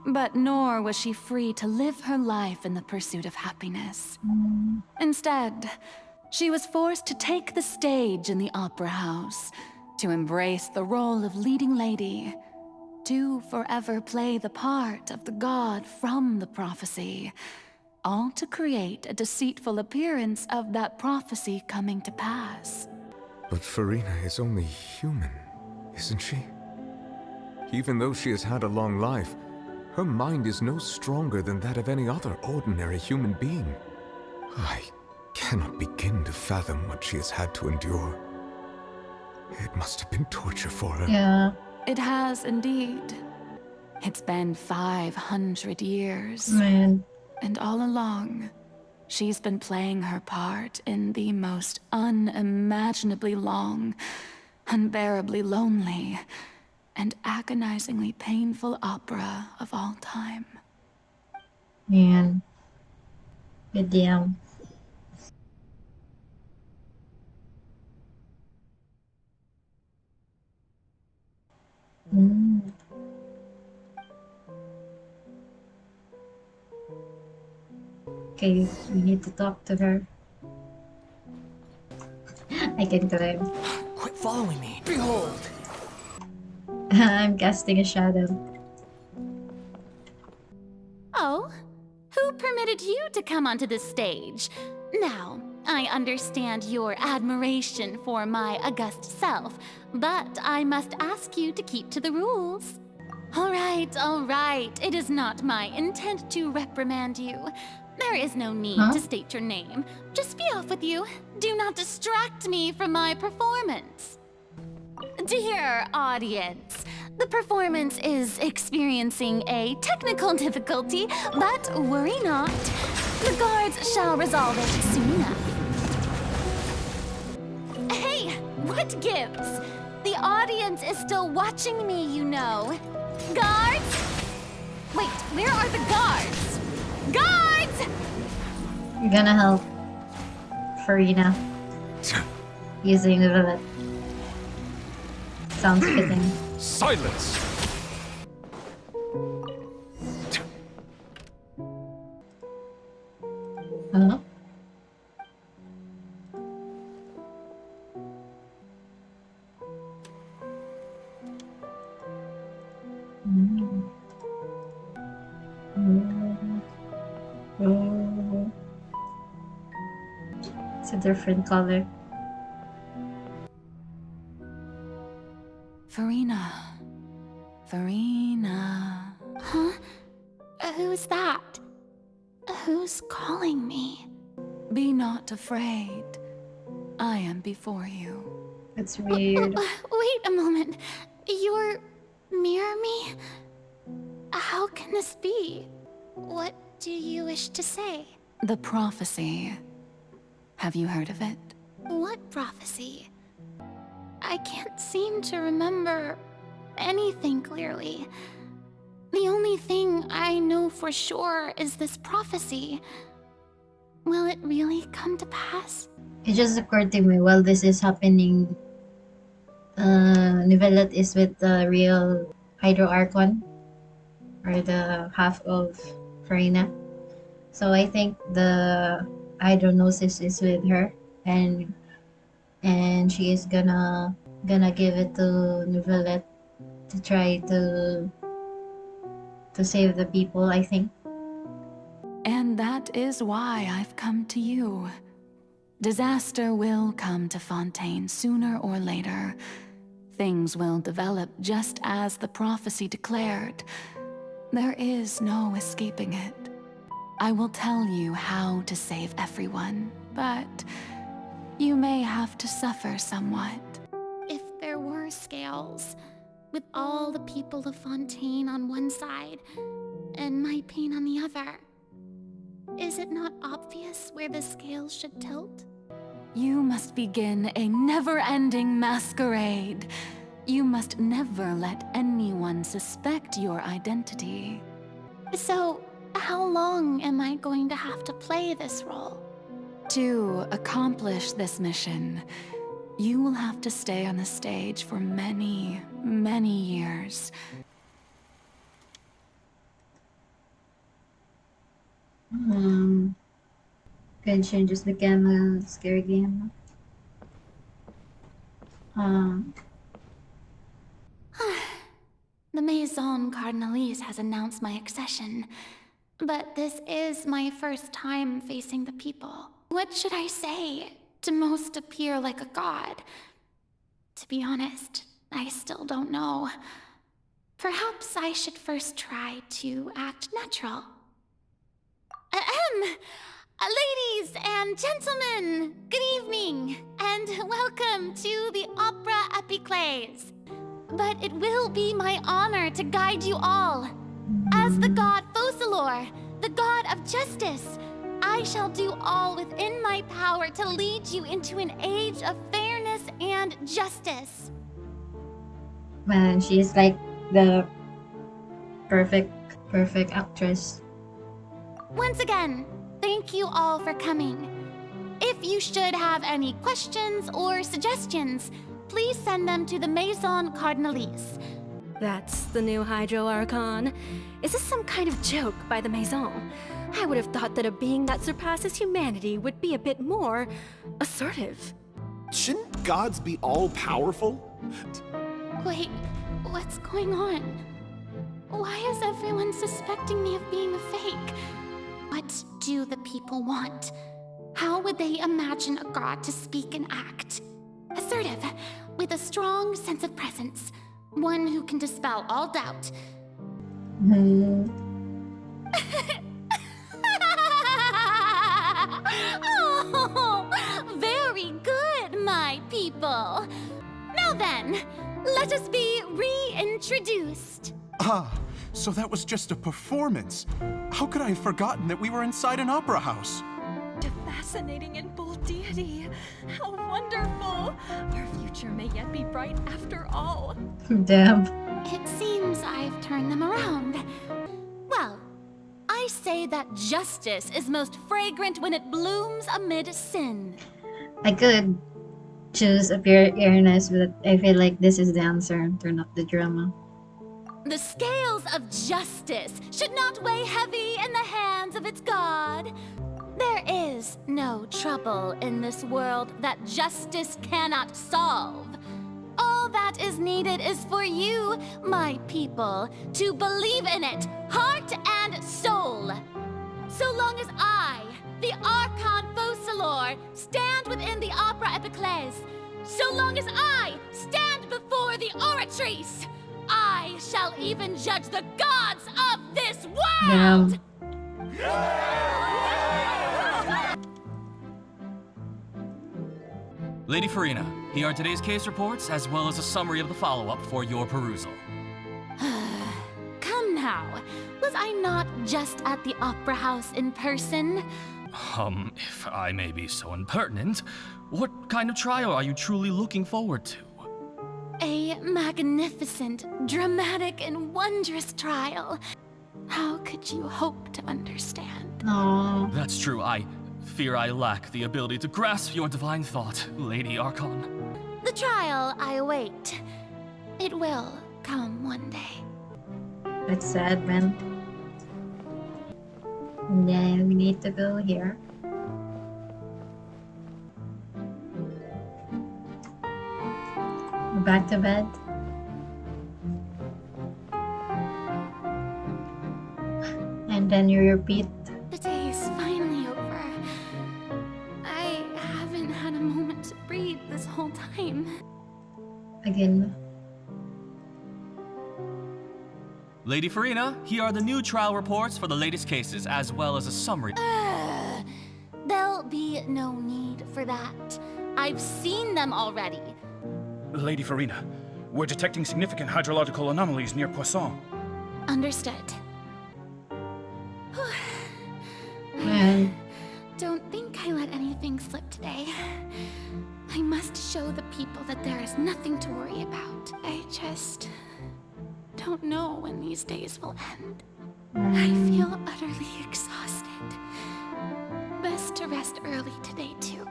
But nor was she free to live her life in the pursuit of happiness. Instead, she was forced to take the stage in the opera house, to embrace the role of leading lady, to forever play the part of the god from the prophecy, all to create a deceitful appearance of that prophecy coming to pass. But Furina is only human, isn't she? Even though she has had a long life, her mind is no stronger than that of any other ordinary human being. I cannot begin to fathom what she has had to endure. It must have been torture for her. Yeah. It has indeed. It's been 500 years. Man. And all along, she's been playing her part in the most unimaginably long, unbearably lonely, and agonizingly painful opera of all time. Man. Good deal. Okay, we need to talk to her. I can climb. Quit following me. Behold! I'm casting a shadow. Oh? Who permitted you to come onto the stage? Now, I understand your admiration for my august self, but I must ask you to keep to the rules. All right. It is not my intent to reprimand you. There is no need to state your name. Just be off with you. Do not distract me from my performance. Dear audience, the performance is experiencing a technical difficulty, but worry not. The guards shall resolve it soon enough. Hey, what gives? The audience is still watching me, you know. Guards? Wait, where are the guards? Guards! You're gonna help Furina using the neuvillette. Sounds fitting. Silence! Huh? It's a different color. Furina. Huh? Who's that? Who's calling me? Be not afraid. I am before you. It's weird. Wait a moment. You're mirror me? How can this be? What do you wish to say? The prophecy. Have you heard of it? What prophecy? I can't seem to remember anything clearly. The only thing I know for sure is this prophecy. Will it really come to pass? It just occurred to me while this is happening, Neuvillette is with the real Hydro Archon, or the half of Furina. So I think the hydronosis is with her, and she is gonna give it to Neuvillette to try to save the people, I think. And that is why I've come to you. Disaster will come to Fontaine sooner or later. Things will develop just as the prophecy declared. There is no escaping it. I will tell you how to save everyone, but you may have to suffer somewhat. If there were scales, with all the people of Fontaine on one side, and my pain on the other, is it not obvious where the scales should tilt? You must begin a never-ending masquerade. You must never let anyone suspect your identity. So, how long am I going to have to play this role? To accomplish this mission, you will have to stay on the stage for many, many years. Genshin just became a scary game. The Maison Cardinalise has announced my accession, but this is my first time facing the people. What should I say to most appear like a god? To be honest, I still don't know. Perhaps I should first try to act natural. Ladies and gentlemen, good evening, and welcome to the Opera Epiclese. But it will be my honor to guide you all. As the god Focalor, the god of justice, I shall do all within my power to lead you into an age of fairness and justice. Man, she is like the perfect actress. Once again, thank you all for coming. If you should have any questions or suggestions, please send them to the Maison Cardinalise. That's the new Hydro Archon. Is this some kind of joke by the Maison? I would have thought that a being that surpasses humanity would be a bit more assertive. Shouldn't gods be all-powerful? Wait, what's going on? Why is everyone suspecting me of being a fake? What do the people want? How would they imagine a god to speak and act? Assertive, with a strong sense of presence. One who can dispel all doubt. Oh, very good, my people. Now then, let us be reintroduced. Ah, so that was just a performance. How could I have forgotten that we were inside an opera house? A fascinating and bold deity. How wonderful. Our future may yet be bright after all. Damn. It seems I've turned them around. Well, I say that justice is most fragrant when it blooms amid sin. I could choose a pure earnest, but I feel like this is the answer. Turn up the drama. The scales of justice should not weigh heavy in the hands of its god. There is no trouble in this world that justice cannot solve. All that is needed is for you, my people, to believe in it, heart and soul. So long as I, the Archon Focalor, stand within the Opera Epiclese, so long as I stand before the Oratrice, I shall even judge the gods of this world! Lady Furina, here are today's case reports, as well as a summary of the follow-up for your perusal. Come now, was I not just at the Opera House in person? If I may be so impertinent, what kind of trial are you truly looking forward to? A magnificent, dramatic, and wondrous trial. How could you hope to understand? No. That's true. I fear I lack the ability to grasp your divine thought, Lady Archon. The trial I await. It will come one day. That's sad, man. And then we need to go here. Go back to bed. And then you repeat. The day is finally over. I haven't had a moment to breathe this whole time. Again. Lady Furina, here are the new trial reports for the latest cases, as well as a summary. There'll be no need for that. I've seen them already. Lady Furina, we're detecting significant hydrological anomalies near Poisson. Understood. Man. Don't think I let anything slip today. I must show the people that there is nothing to worry about. I just don't know when these days will end. I feel utterly exhausted. Best to rest early today, too.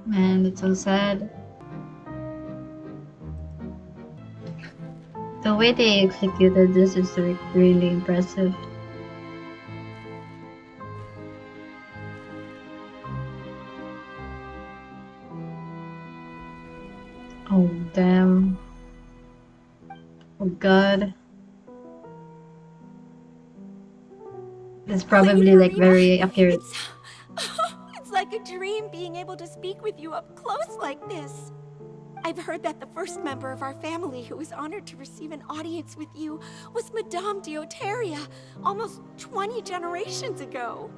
Man, it's so sad. The way they executed this is really impressive. Oh, damn. Oh, God. It's probably like very accurate. It's like a dream being able to speak with you up close like this. I've heard that the first member of our family who was honored to receive an audience with you was Madame Dioteria, almost 20 generations ago.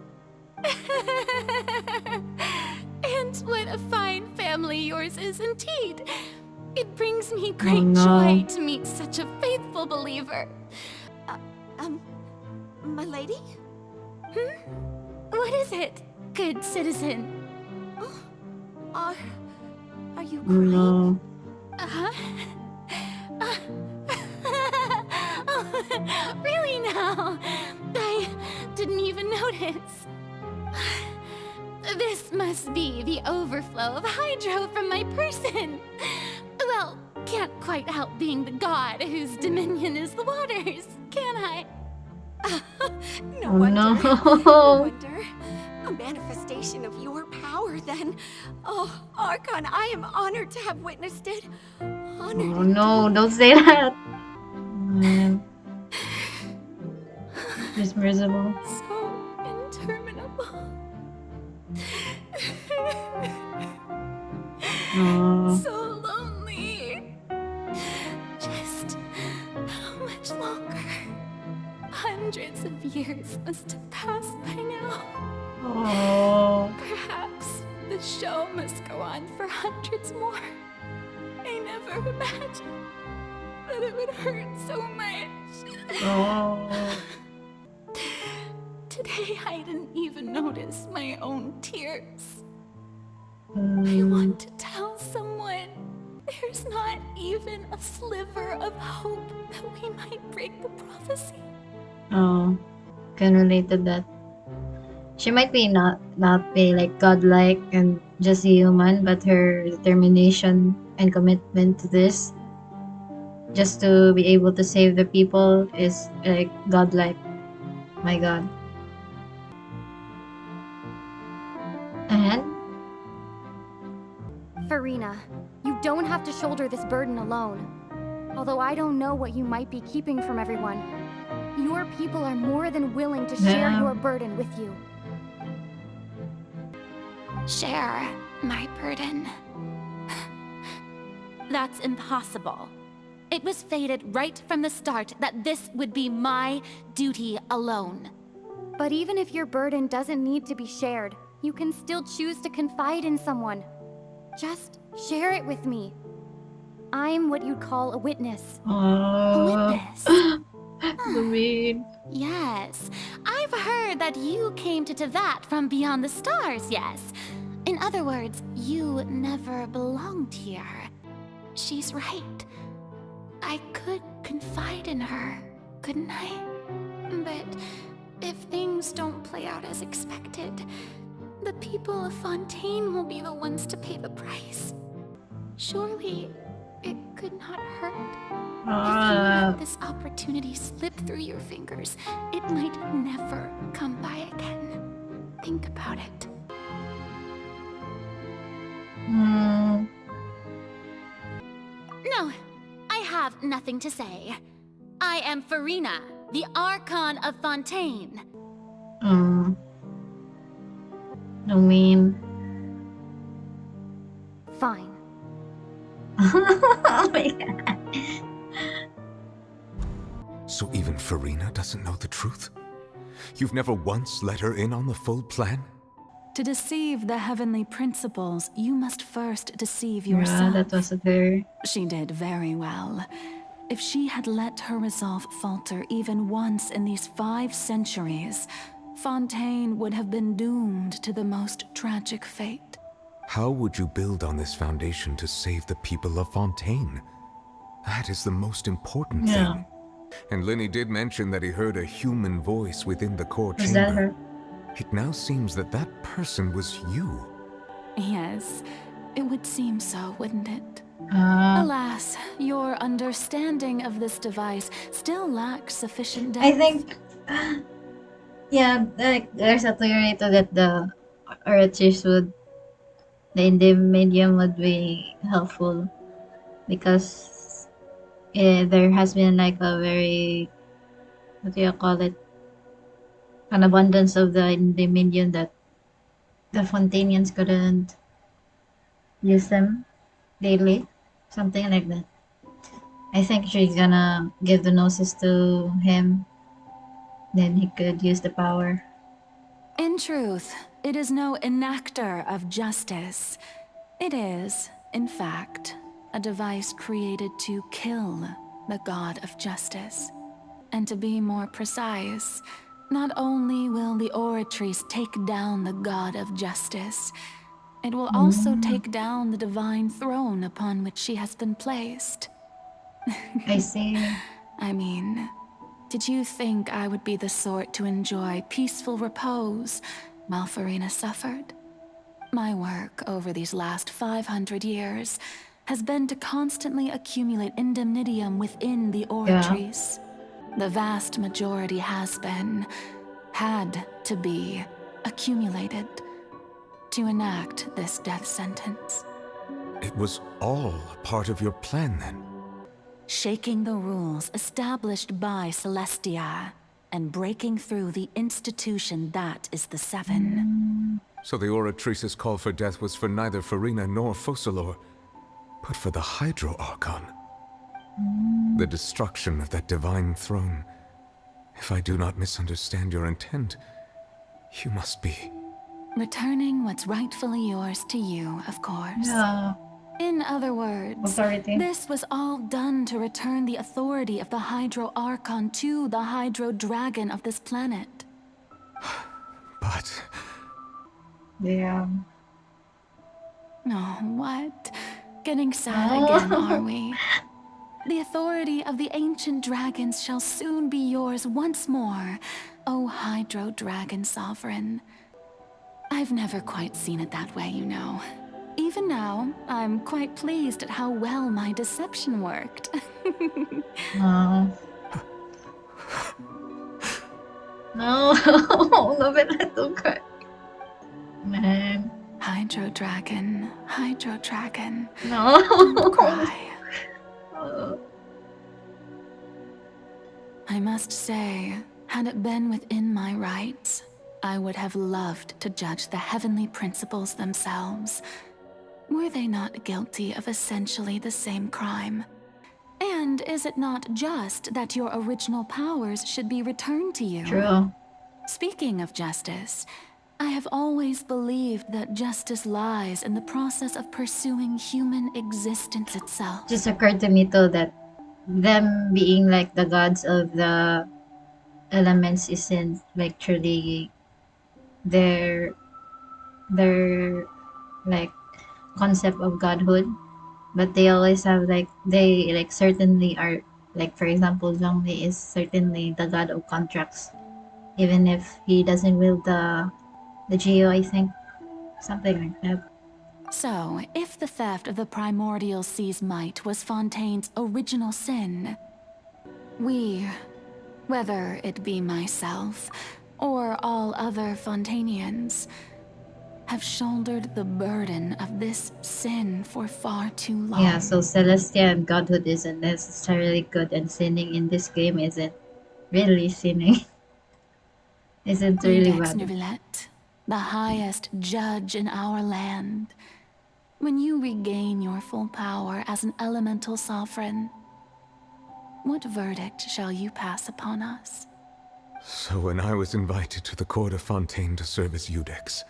And what a fine family yours is indeed. It brings me great no. joy to meet such a faithful believer. My lady? What is it, good citizen? Are you crying? No. Really now? I didn't even notice. This must be the overflow of hydro from my person. Well, can't quite help being the god whose dominion is the waters, can I? No Oh, wonder. no. No wonder. A manifestation of your power, then. Oh, Archon, I am honored to have witnessed it. Honored. Oh no, don't say that. Man. It's miserable. So interminable. Oh. So lonely. Just how much longer? Hundreds of years must have passed by now. Oh. Perhaps the show must go on for hundreds more. I never imagined that it would hurt so much. Oh. Today I didn't even notice my own tears. I want to tell someone there's not even a sliver of hope that we might break the prophecy. Oh. Can relate to that. She might be not be like godlike and just a human, but her determination and commitment to this, just to be able to save the people, is like godlike. My God. And Furina, you don't have to shoulder this burden alone. Although I don't know what you might be keeping from everyone, your people are more than willing to share Yeah. your burden with you. Share my burden. That's impossible. It was fated right from the start that this would be my duty alone. But even if your burden doesn't need to be shared, you can still choose to confide in someone. Just share it with me. I'm what you'd call a witness. A witness? The mean. Yes, I've heard that you came to Tevat from beyond the stars, yes. In other words, you never belonged here. she's right. I could confide in her, couldn't I? But if things don't play out as expected, the people of Fontaine will be the ones to pay the price. Surely, it could not hurt. If you let this opportunity slip through your fingers, it might never come by again. Think about it. No, I have nothing to say. I am Furina, the Archon of Fontaine. I mean... Fine. Oh my god. So even Furina doesn't know the truth? You've never once let her in on the full plan? To deceive the heavenly principles, you must first deceive yourself. Yeah, that was very... She did very well. If she had let her resolve falter even once in these 5 centuries, Fontaine would have been doomed to the most tragic fate. How would you build on this foundation to save the people of Fontaine? That is the most important thing. And Lenny did mention that he heard a human voice within the core chamber. Was that her? It now seems that that person was you. Yes, it would seem so, wouldn't it? Alas, your understanding of this device still lacks sufficient depth. I think... Yeah, like, there's a theory to that the artist would... The medium would be helpful. Because... there has been like a very... What do you call it? An abundance of the medium that the Fontainians couldn't use them daily. Something like that. I think she's gonna give the gnosis to him. Then he could use the power. In truth, it is no enactor of justice. It is, in fact, a device created to kill the god of justice. And to be more precise, not only will the oratrice take down the god of justice, it will also take down the divine throne upon which she has been placed. I see. I mean, did you think I would be the sort to enjoy peaceful repose while Furina suffered? My work over these last 500 years has been to constantly accumulate indemnitium within the oratrice. The vast majority had to be accumulated to enact this death sentence. It was all part of your plan then? Shaking the rules established by Celestia and breaking through the institution that is the Seven. So the oratrice's call for death was for neither Furina nor Focalor, but for the Hydro Archon. The destruction of that divine throne. If I do not misunderstand your intent, you must be... Returning what's rightfully yours to you, of course. Yeah. In other words, this was all done to return the authority of the Hydro Archon to the Hydro Dragon of this planet. But... Yeah. Oh, what? Getting sad again, are we? The authority of the ancient dragons shall soon be yours once more, O Hydro Dragon Sovereign. I've never quite seen it that way, you know. Even now, I'm quite pleased at how well my deception worked. No. No, let them cry. Man. Hydro Dragon. No. Don't cry. I must say, had it been within my rights, I would have loved to judge the heavenly principles themselves. Were they not guilty of essentially the same crime? And is it not just that your original powers should be returned to you? True. Speaking of justice, I have always believed that justice lies in the process of pursuing human existence itself. Just occurred to me too that them being like the gods of the elements isn't like truly their like concept of godhood, but they always have like they like certainly are like, for example, Zhongli is certainly the god of contracts, even if he doesn't wield the geo, I think, something like that. So, if the theft of the primordial sea's might was Fontaine's original sin, we, whether it be myself or all other Fontainians, have shouldered the burden of this sin for far too long. Yeah, so Celestia and godhood isn't necessarily good, and sinning in this game isn't really sinning. Isn't really Iudex bad. Neuvillette, the highest judge in our land. When you regain your full power as an elemental sovereign, what verdict shall you pass upon us? So when I was invited to the court of Fontaine to serve as Iudex,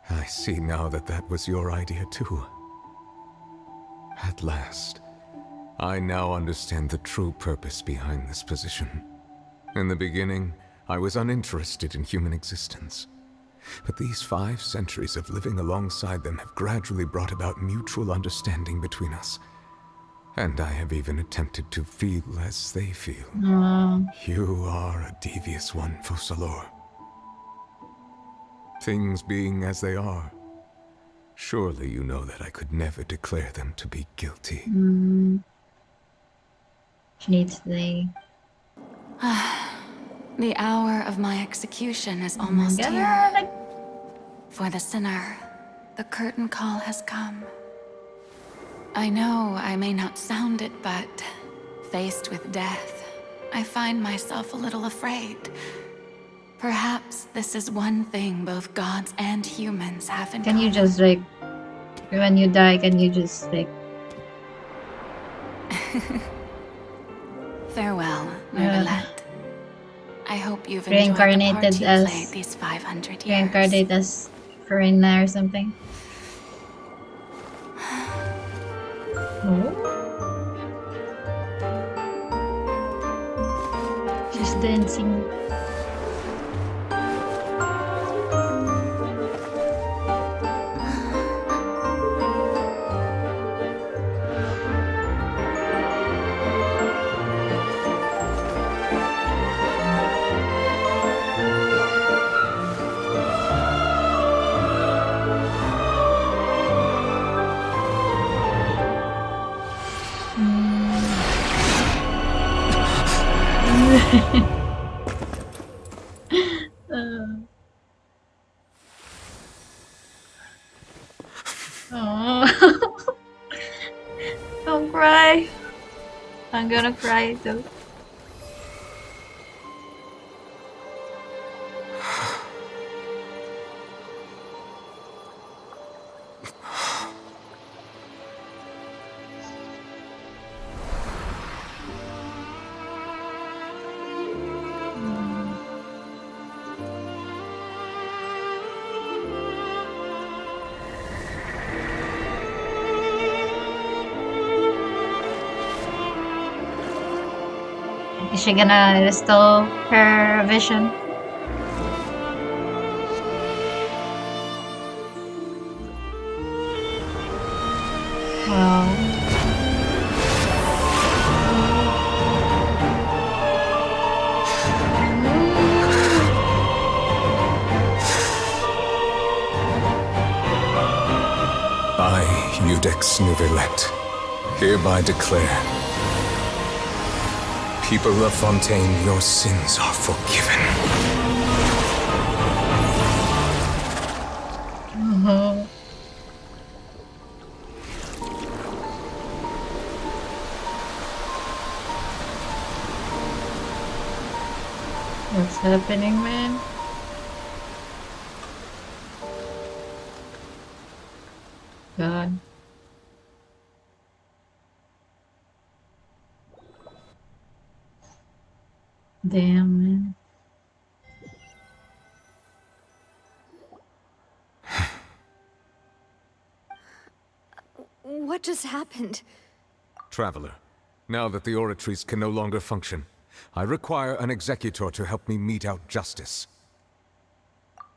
I see now that that was your idea too. At last, I now understand the true purpose behind this position. In the beginning, I was uninterested in human existence. But these 5 centuries of living alongside them have gradually brought about mutual understanding between us. And I have even attempted to feel as they feel. You are a devious one, Focalors. Things being as they are, surely you know that I could never declare them to be guilty. Needs the... The hour of my execution is almost here. For the sinner, the curtain call has come. I know I may not sound it, but faced with death, I find myself a little afraid. Perhaps this is one thing both gods and humans have in Can you common. just like, when you die, can you just like... Farewell, Neuvillette. I hope you've enjoyed the part Reincarnated you as... played these 500 years. Reincarnated as Furina or something. Oh. She's dancing. Oh. Don't cry. I'm gonna cry too. Is she gonna restore her vision? Wow. I, Iudex Neuvillette, hereby declare, people of Fontaine, your sins are forgiven. What's happening, man? God. Damn, man. What just happened? Traveler, now that the oratories can no longer function, I require an executor to help me mete out justice.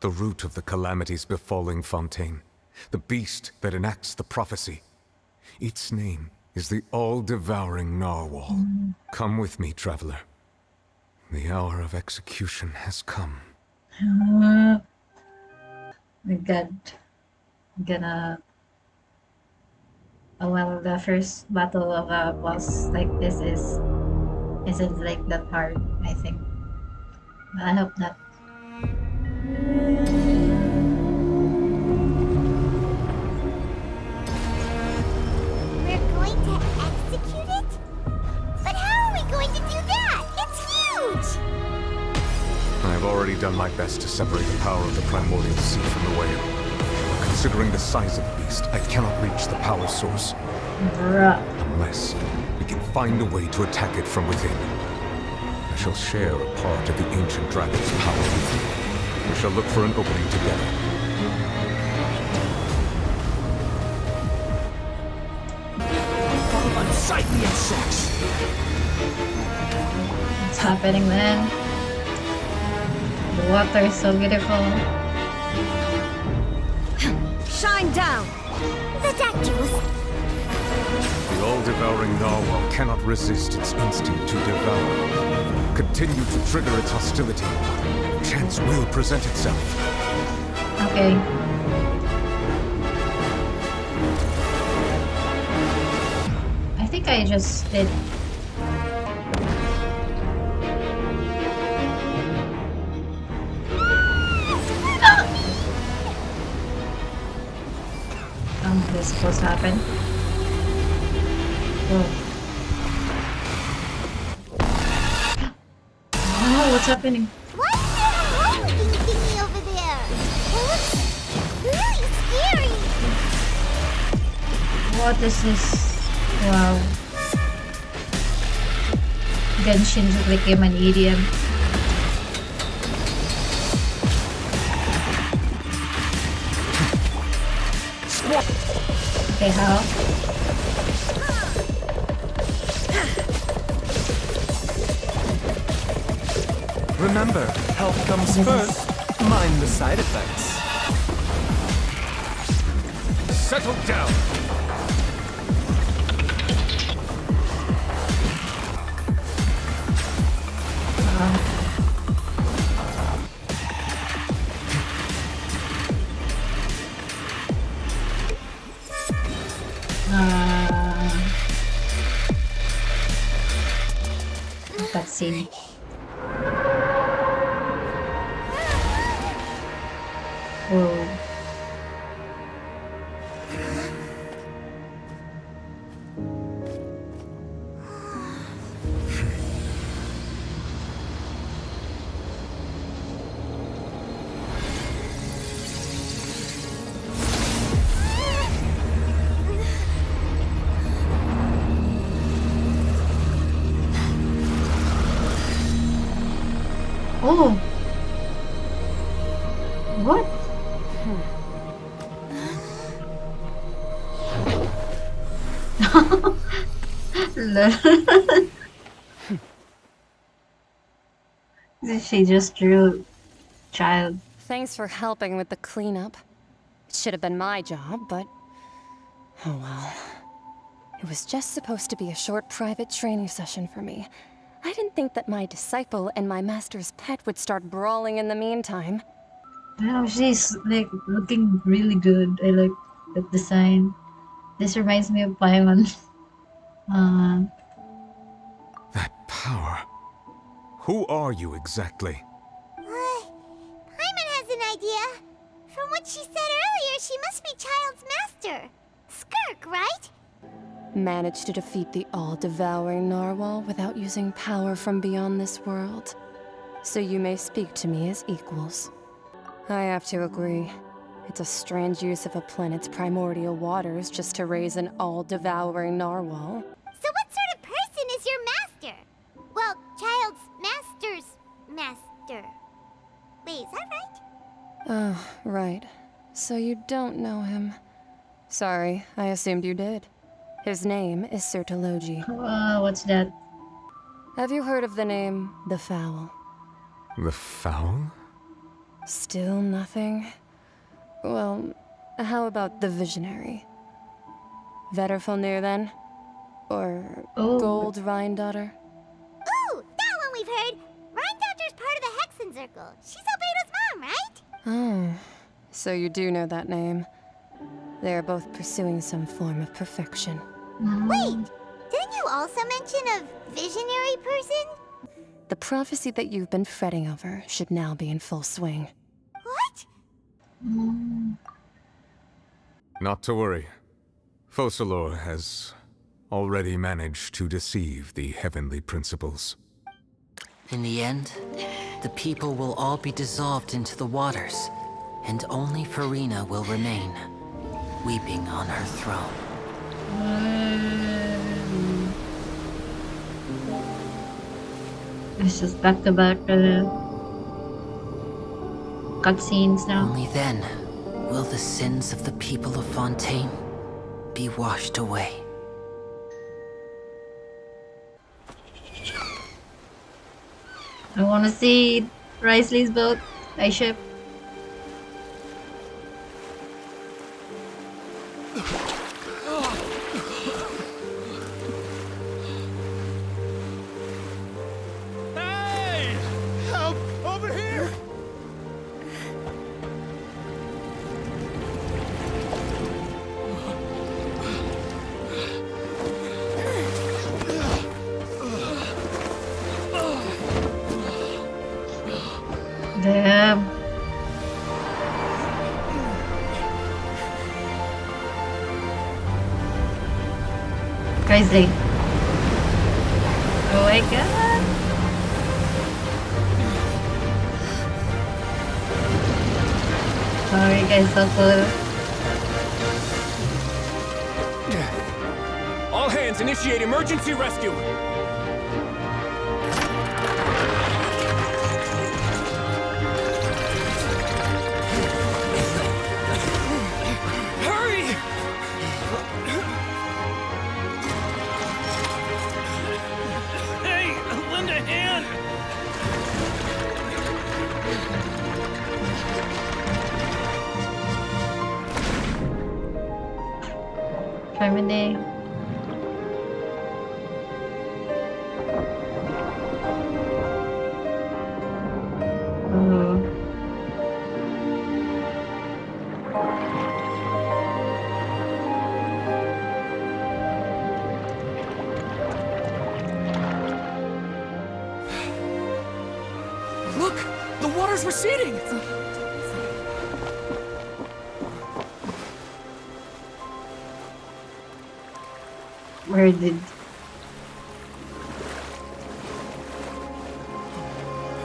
The root of the calamities befalling Fontaine, the beast that enacts the prophecy. Its name is the all-devouring narwhal. Come with me, traveler. The hour of execution has come. My god. I'm gonna... Oh well, the first battle of a boss like this isn't like that hard, I think. But I hope not. We're going to execute it? But how are we going to do that? It's huge! I have already done my best to separate the power of the primordial sea from the whale. Considering the size of the beast, I cannot reach the power source. Bruh. Unless we can find a way to attack it from within. I shall share a part of the ancient dragon's power with you. We shall look for an opening together. Unsightly insects! What's happening, man? The water is so beautiful. Shine down! Ridiculous! The all-devouring narwhal cannot resist its instinct to devour. Continue to trigger its hostility. Chance will present itself. Okay. I think I just did. This is supposed to happen. Oh, what's happening? What's that rolling thingy over there? It looks really scary! What is this? Wow. Genshin just became an idiom. Okay, how? Remember, health comes first. Mind the side effects. Settle down! That scene. Whoa. Oh. What? She just drew child. Thanks for helping with the cleanup. It should have been my job, but... oh well. It was just supposed to be a short private training session for me. I didn't think that my disciple and my master's pet would start brawling in the meantime. Wow, she's like looking really good. I like the design. This reminds me of Paimon. That power. Who are you exactly? Paimon has an idea. From what she said earlier, she must be Child's master. Skirk, right? Managed to defeat the all-devouring narwhal without using power from beyond this world. So you may speak to me as equals. I have to agree. It's a strange use of a planet's primordial waters just to raise an all-devouring narwhal. So what sort of person is your master? Well, Child's master's master. Wait, is that right? Oh, right. So you don't know him. Sorry, I assumed you did. His name is Sertologi. What's that? Have you heard of the name The Fowl? The Fowl? Still nothing? Well, how about the Visionary? Vetterfulnir, then? Or Gold Rhine Daughter? Ooh, that one we've heard. Rhine-Daughter's part of the Hexen Circle. She's Albedo's mom, right? Oh, so you do know that name. They are both pursuing some form of perfection. Wait, didn't you also mention a visionary person? The prophecy that you've been fretting over should now be in full swing. What? Not to worry. Focalor has already managed to deceive the heavenly principles. In the end, the people will all be dissolved into the waters, and only Furina will remain, weeping on her throne. It's just back-to-back cutscenes now. Only then will the sins of the people of Fontaine be washed away. I want to see Risley's boat. I ship. Hey! Help! Over here! Damn. Crazy. Oh my god. Sorry guys, so close. All hands, initiate emergency rescue! Hurry! Hey, lend a hand! Terminate. Look! The water's receding! Where did...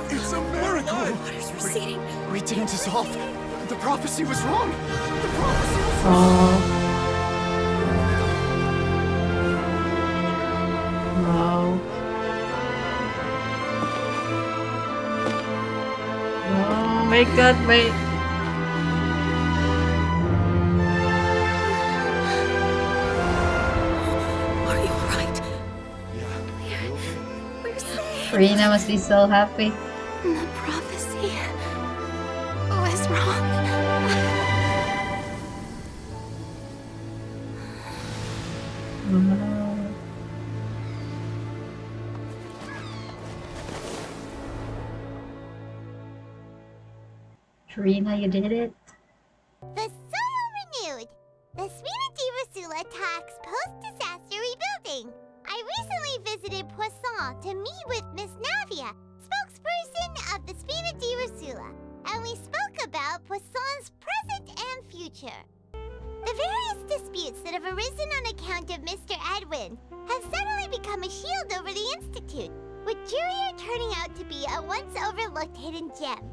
It's a miracle! Water's receding. We didn't dissolve. The prophecy was wrong. The prophecy was Oh. No. Oh my god, wait. Are you alright? We're safe. Furina must be so happy. The prophecy was wrong. Furina, you did it. The soil renewed. The Spina di Rosula talks post-disaster rebuilding. I recently visited Poisson to meet with Miss Navia, spokesperson of the Spina di Rosula, and we spoke about Poisson's present and future. The various disputes that have arisen on account of Mr. Edwin have suddenly become a shield over the Institute, with Jurier turning out to be a once overlooked hidden gem.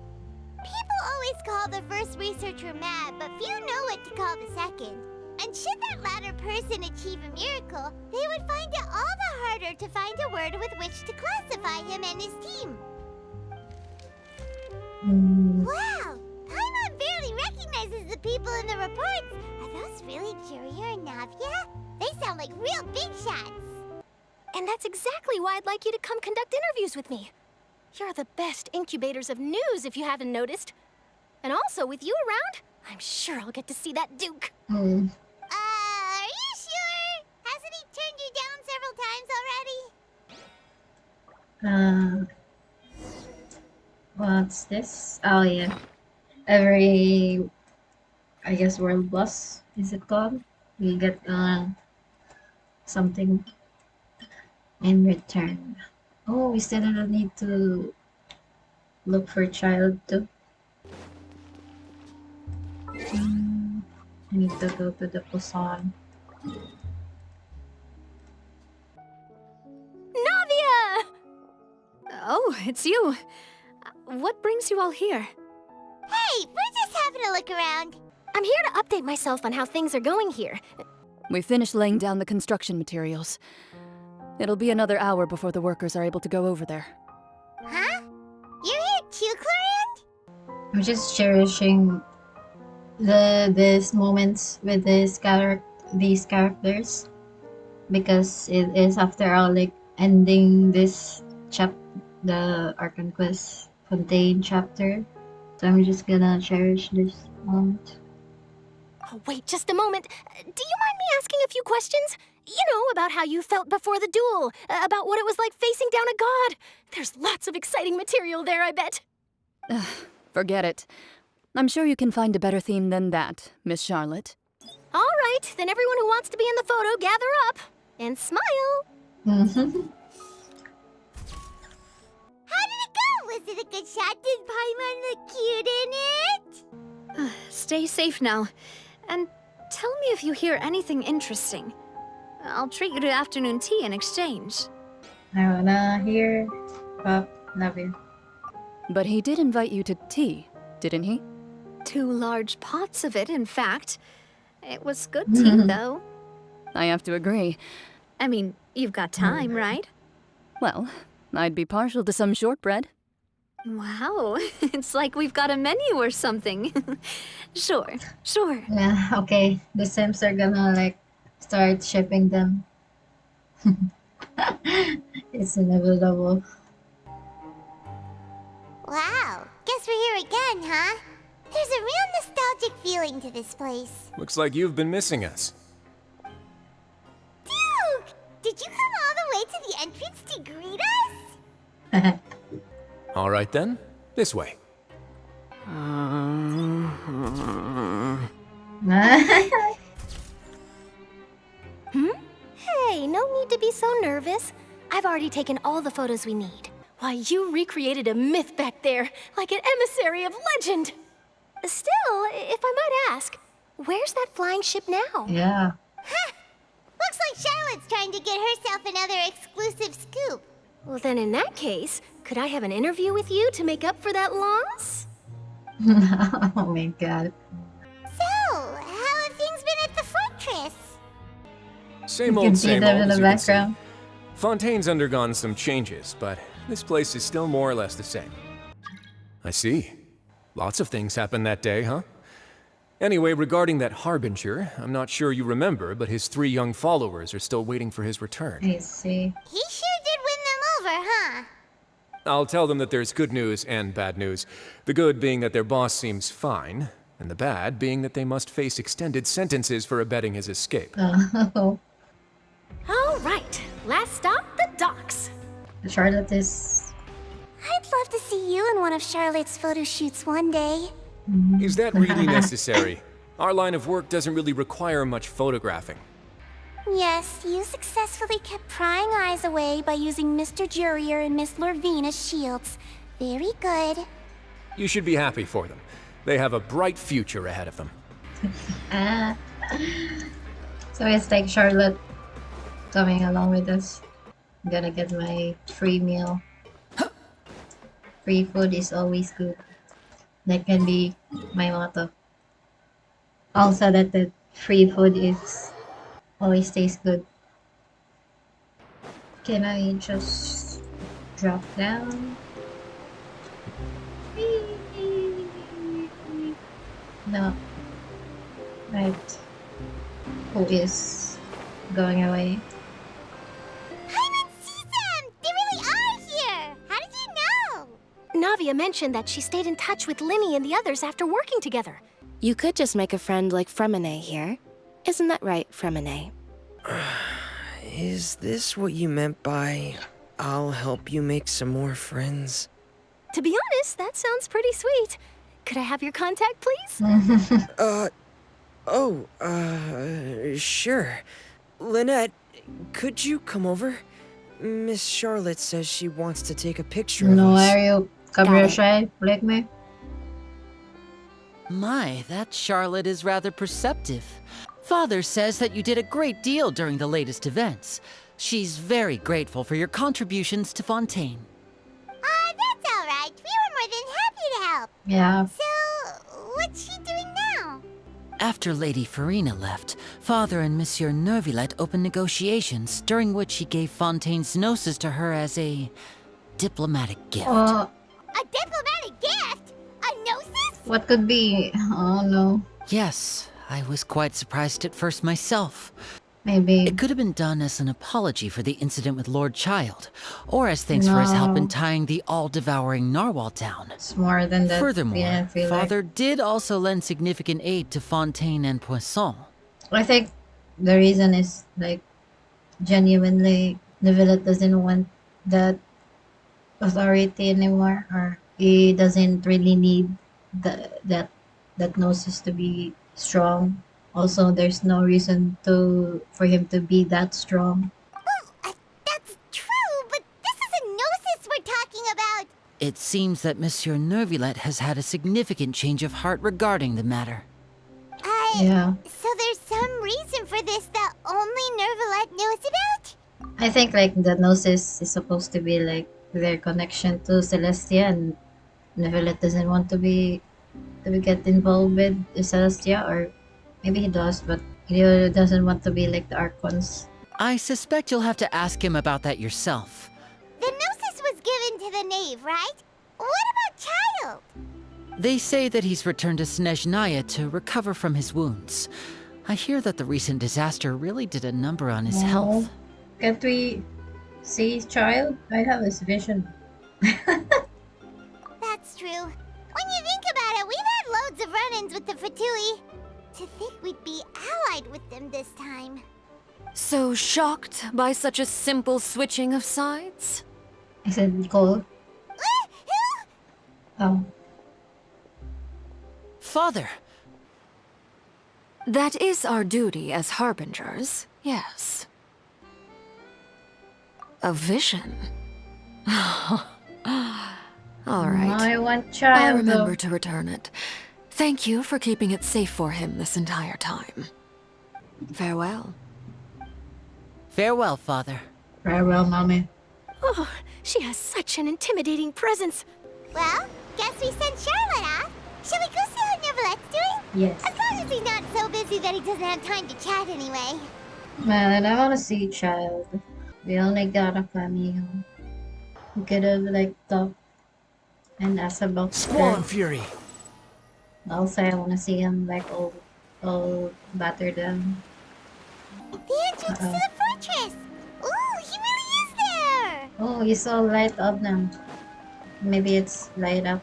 People always call the first researcher mad, but few know what to call the second. And should that latter person achieve a miracle, they would find it all the harder to find a word with which to classify him and his team. Wow! Paimon barely recognizes the people in the reports. Are those really Jurier and Navia? They sound like real big shots. And that's exactly why I'd like you to come conduct interviews with me. You're the best incubators of news, if you haven't noticed. And also, with you around, I'm sure I'll get to see that Duke. Are you sure? What's this? Oh yeah. Every, I guess, world boss is it called? We get something in return. Oh, we still need to look for child too. I need to go to the Poson. Navia! Oh, it's you. What brings you all here? Hey, we're just having a look around. I'm here to update myself on how things are going here. We finished laying down the construction materials. It'll be another hour before the workers are able to go over there. Huh? You're here too, Clorian? I'm just cherishing these moments with these characters because it is, after all, like ending this the Archon Quest Fontaine chapter. So I'm just gonna cherish this moment. Oh, wait just a moment. Do you mind me asking a few questions? You know, about how you felt before the duel, about what it was like facing down a god. There's lots of exciting material there, I bet. Forget it. I'm sure you can find a better theme than that, Miss Charlotte. All right, then everyone who wants to be in the photo, gather up. And smile. How did it go? Was it a good shot? Did Paimon look cute in it? Stay safe now. And tell me if you hear anything interesting. I'll treat you to afternoon tea in exchange. I wanna hear about Navia. But he did invite you to tea, didn't he? 2 large pots of it, in fact. It was good tea, though. I have to agree. I mean, you've got time, right? Well, I'd be partial to some shortbread. Wow, it's like we've got a menu or something. Sure. Yeah, okay. The Sims are gonna like start shipping them. It's inevitable. Wow, guess we're here again, huh? There's a real nostalgic feeling to this place. Looks like you've been missing us. Duke! Did you come all the way to the entrance to greet us? All right then, this way. Hey, no need to be so nervous. I've already taken all the photos we need. Why, you recreated a myth back there, like an emissary of legend. Still, if I might ask, where's that flying ship now? Yeah. Huh! Looks like Charlotte's trying to get herself another exclusive scoop. Well, then in that case, could I have an interview with you to make up for that loss? Oh my god. So, how have things been at the fortress? Same You old, can see same them old, in as the you can see. background. Fontaine's undergone some changes, but this place is still more or less the same. I see. Lots of things happened that day, huh? Anyway, regarding that Harbinger, I'm not sure you remember, but his 3 young followers are still waiting for his return. I see. He sure did win them over, huh? I'll tell them that there's good news and bad news. The good being that their boss seems fine, and the bad being that they must face extended sentences for abetting his escape. Oh. All right, last stop, the docks. Charlotte is... I'd love to see you in one of Charlotte's photo shoots one day. Is that really necessary? Our line of work doesn't really require much photographing. Yes, you successfully kept prying eyes away by using Mr. Jurier and Miss Lorvine as shields. Very good. You should be happy for them. They have a bright future ahead of them. So it's like Charlotte coming along with us. I'm gonna get my free meal. Free food is always good. That can be my motto. Also that the free food is always tastes good. Can I just drop down? No. Right. Who is going away? I didn't see them! They really are here! How did you know? Navia mentioned that she stayed in touch with Linny and the others after working together. You could just make a friend like Fremine here. Isn't that right, Fremine? Is this what you meant by... I'll help you make some more friends. To be honest, that sounds pretty sweet. Could I have your contact, please? Sure. Lynette, could you come over? Miss Charlotte says she wants to take a picture of No, us. are you camera shy like me? My, that Charlotte is rather perceptive. Father says that you did a great deal during the latest events. She's very grateful for your contributions to Fontaine. That's all right. We were more than happy to help. Yeah. So, what's she doing now? After Lady Furina left, Father and Monsieur Neuvillette opened negotiations, during which he gave Fontaine's gnosis to her as a diplomatic gift. A diplomatic gift? A gnosis? What could be? Oh no. Yes, I was quite surprised at first myself. Maybe. It could have been done as an apology for the incident with Lord Child, or as thanks for his help in No. tying the all-devouring narwhal down. It's more than that. Furthermore, Yeah, I feel like. Father did also lend significant aid to Fontaine and Poisson. I think the reason is like genuinely Neuvillette doesn't want that authority anymore, or he doesn't really need that gnosis to be strong. Also, there's no reason for him to be that strong. That's true, but this is a gnosis we're talking about. It seems that Monsieur Neuvillette has had a significant change of heart regarding the matter. Yeah. So there's some reason for this that only Neuvillette knows about? I think like the gnosis is supposed to be like their connection to Celestia, and Neuvillette doesn't want to get involved with Celestia, or maybe he does, but he doesn't want to be like the Archons. I suspect you'll have to ask him about that yourself. The gnosis was given to the knave, right? What about Child? They say that he's returned to Snezhnaya to recover from his wounds. I hear that the recent disaster really did a number on his health. Can't we see Child? I have this vision. That's true. When you think about it, we've had loads of run-ins with the Fatui. To think we'd be allied with them this time. So shocked by such a simple switching of sides? I said Nicole. Oh. Father! That is our duty as harbingers, yes. A vision? All right. I want Child. I'll remember to return it. Thank you for keeping it safe for him this entire time. Farewell. Farewell, Father. Farewell, Mommy. Oh, she has such an intimidating presence. Well, guess we sent Charlotte off. Shall we go see how Neuvillette's doing? Yes. As long as he's not so busy that he doesn't have time to chat anyway. Man, I want to see Child. We only got a cameo. We could have like talked and asked about Squall Fury. Also, I want to see him like all battered down. The entrance to the fortress! Ooh, he really is there! Oh, you saw light up now. Maybe it's light up